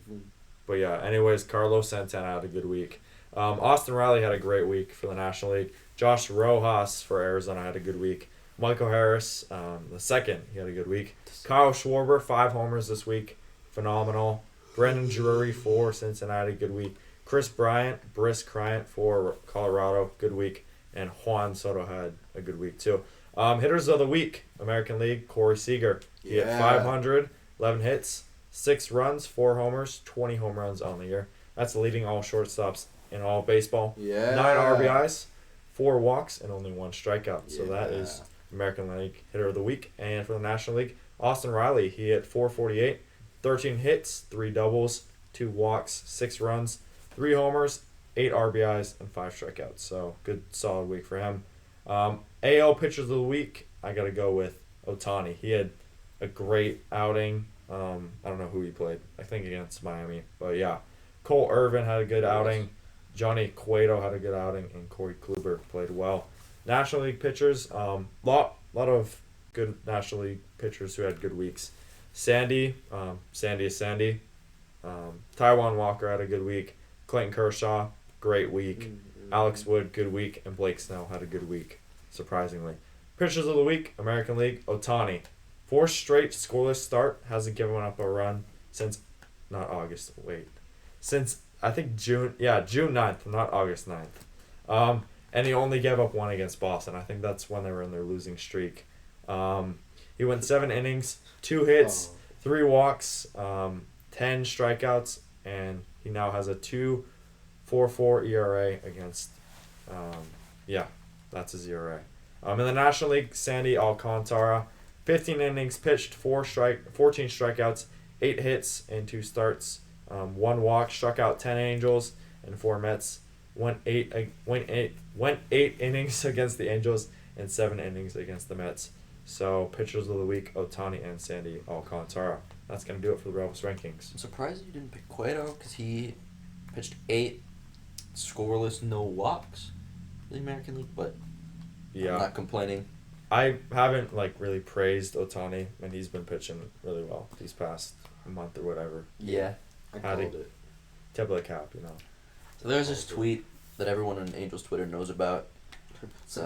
[SPEAKER 2] But yeah, anyways, Carlos Santana had a good week. Austin Riley had a great week for the National League. Josh Rojas for Arizona had a good week. Michael Harris, the second, he had a good week. Kyle Schwarber, 5 homers this week. Phenomenal. Brendan Drury for Cincinnati, good week. Chris Bryant, Brisk Bryant for Colorado, good week. And Juan Soto had a good week too. Hitters of the week, American League, Corey Seager. He had 500, 11 hits, 6 runs, 4 homers, 20 home runs on the year. That's leading all shortstops in all baseball.
[SPEAKER 3] Yeah.
[SPEAKER 2] 9 RBIs, 4 walks, and only 1 strikeout. So that
[SPEAKER 3] Yeah.
[SPEAKER 2] is American League Hitter of the Week. And for the National League, Austin Riley, he hit 448, 13 hits, 3 doubles, 2 walks, 6 runs, 3 homers, 8 RBIs, and 5 strikeouts. So good, solid week for him. AL pitchers of the week, I got to go with Ohtani. He had a great outing. I don't know who he played. I think against Miami. But yeah, Cole Irvin had a good outing. Johnny Cueto had a good outing, and Corey Kluber played well. National League pitchers, lot of good National League pitchers who had good weeks. Sandy is Sandy. Taijuan Walker had a good week. Clayton Kershaw, great week. Alex Wood, good week. And Blake Snell had a good week, surprisingly. Pitchers of the week, American League, Ohtani. 4 straight scoreless start, hasn't given up a run since, since I think June 9th, not August 9th. And he only gave up 1 against Boston. I think that's when they were in their losing streak. He went 7 innings, 2 hits, 3 walks, 10 strikeouts, and he now has a 2.44 ERA against, that's his ERA. In the National League, Sandy Alcantara, 15 innings pitched, 14 strikeouts, 8 hits, and 2 starts, 1 walk, struck out 10 Angels and 4 Mets. Went eight innings against the Angels and 7 innings against the Mets. So pitchers of the week, Ohtani and Sandy Alcantara. That's gonna do it for the Relvas Rankings.
[SPEAKER 1] I'm surprised you didn't pick Cueto because he pitched 8 scoreless, no walks in the American League, but
[SPEAKER 2] Yeah,
[SPEAKER 1] I'm not complaining.
[SPEAKER 2] I haven't really praised Ohtani, and he's been pitching really well these past month or whatever.
[SPEAKER 1] Yeah.
[SPEAKER 3] I called it.
[SPEAKER 2] Tip of the cap, you know.
[SPEAKER 1] So there's this tweet that everyone on Angels Twitter knows about. It's,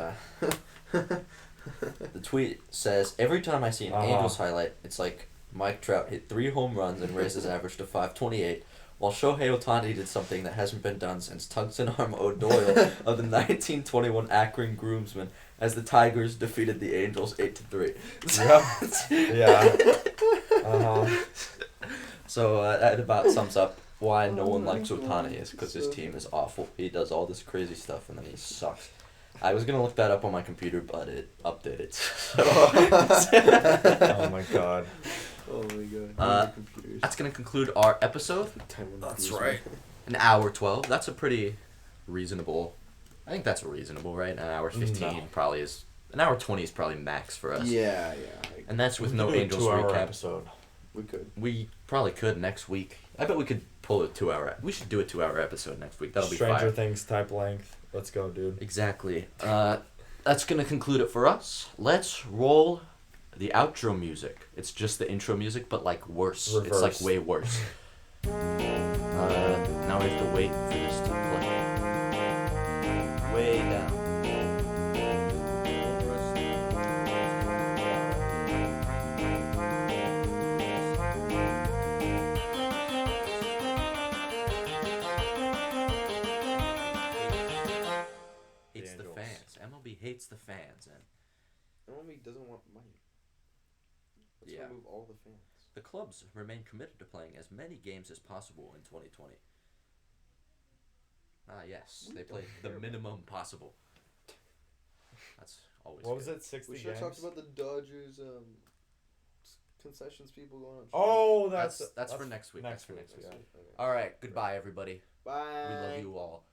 [SPEAKER 1] the tweet says, every time I see an Angels highlight, it's like Mike Trout hit 3 home runs and raised his average to 528, while Shohei Ohtani did something that hasn't been done since Tungsten Arm O'Doyle of the 1921 Akron Groomsmen as the Tigers defeated the Angels 8-3.
[SPEAKER 2] Yeah.
[SPEAKER 1] So that about sums up why no one likes Ohtani, is because his team is awful. He does all this crazy stuff and then he sucks. I was going to look that up on my computer, but it updated.
[SPEAKER 2] Oh my god.
[SPEAKER 3] Oh my god.
[SPEAKER 1] That's going to conclude our episode.
[SPEAKER 2] That's right.
[SPEAKER 1] An hour 12. That's a pretty reasonable. I think that's reasonable, right? An hour 15 probably is. An hour 20 is probably max for us.
[SPEAKER 3] Yeah.
[SPEAKER 1] And that's with no
[SPEAKER 2] Do a
[SPEAKER 1] Angels
[SPEAKER 2] 2-hour
[SPEAKER 1] recap.
[SPEAKER 2] episode.
[SPEAKER 3] We could.
[SPEAKER 1] We probably could next week. I bet we could pull a 2-hour. We should do a 2-hour episode next week. That'll be fire.
[SPEAKER 2] Stranger Things type length. Let's go, dude.
[SPEAKER 1] Exactly. That's going to conclude it for us. Let's roll the outro music. It's just the intro music, but worse.
[SPEAKER 2] Reverse.
[SPEAKER 1] It's way worse. Now we have to wait for this to play. Way down. Hates the fans. MLB hates the fans, and
[SPEAKER 3] MLB doesn't want money. Let's remove all the fans.
[SPEAKER 1] The clubs remain committed to playing as many games as possible in 2020. Yes, they played the minimum possible. That's always.
[SPEAKER 2] What was
[SPEAKER 1] good.
[SPEAKER 2] it? 60
[SPEAKER 3] We should
[SPEAKER 2] games.
[SPEAKER 3] have talked about the Dodgers concessions people going on.
[SPEAKER 2] Oh,
[SPEAKER 1] That's for next week.
[SPEAKER 2] Next week.
[SPEAKER 3] Okay.
[SPEAKER 1] All right. Goodbye, everybody.
[SPEAKER 3] Bye.
[SPEAKER 1] We love you all.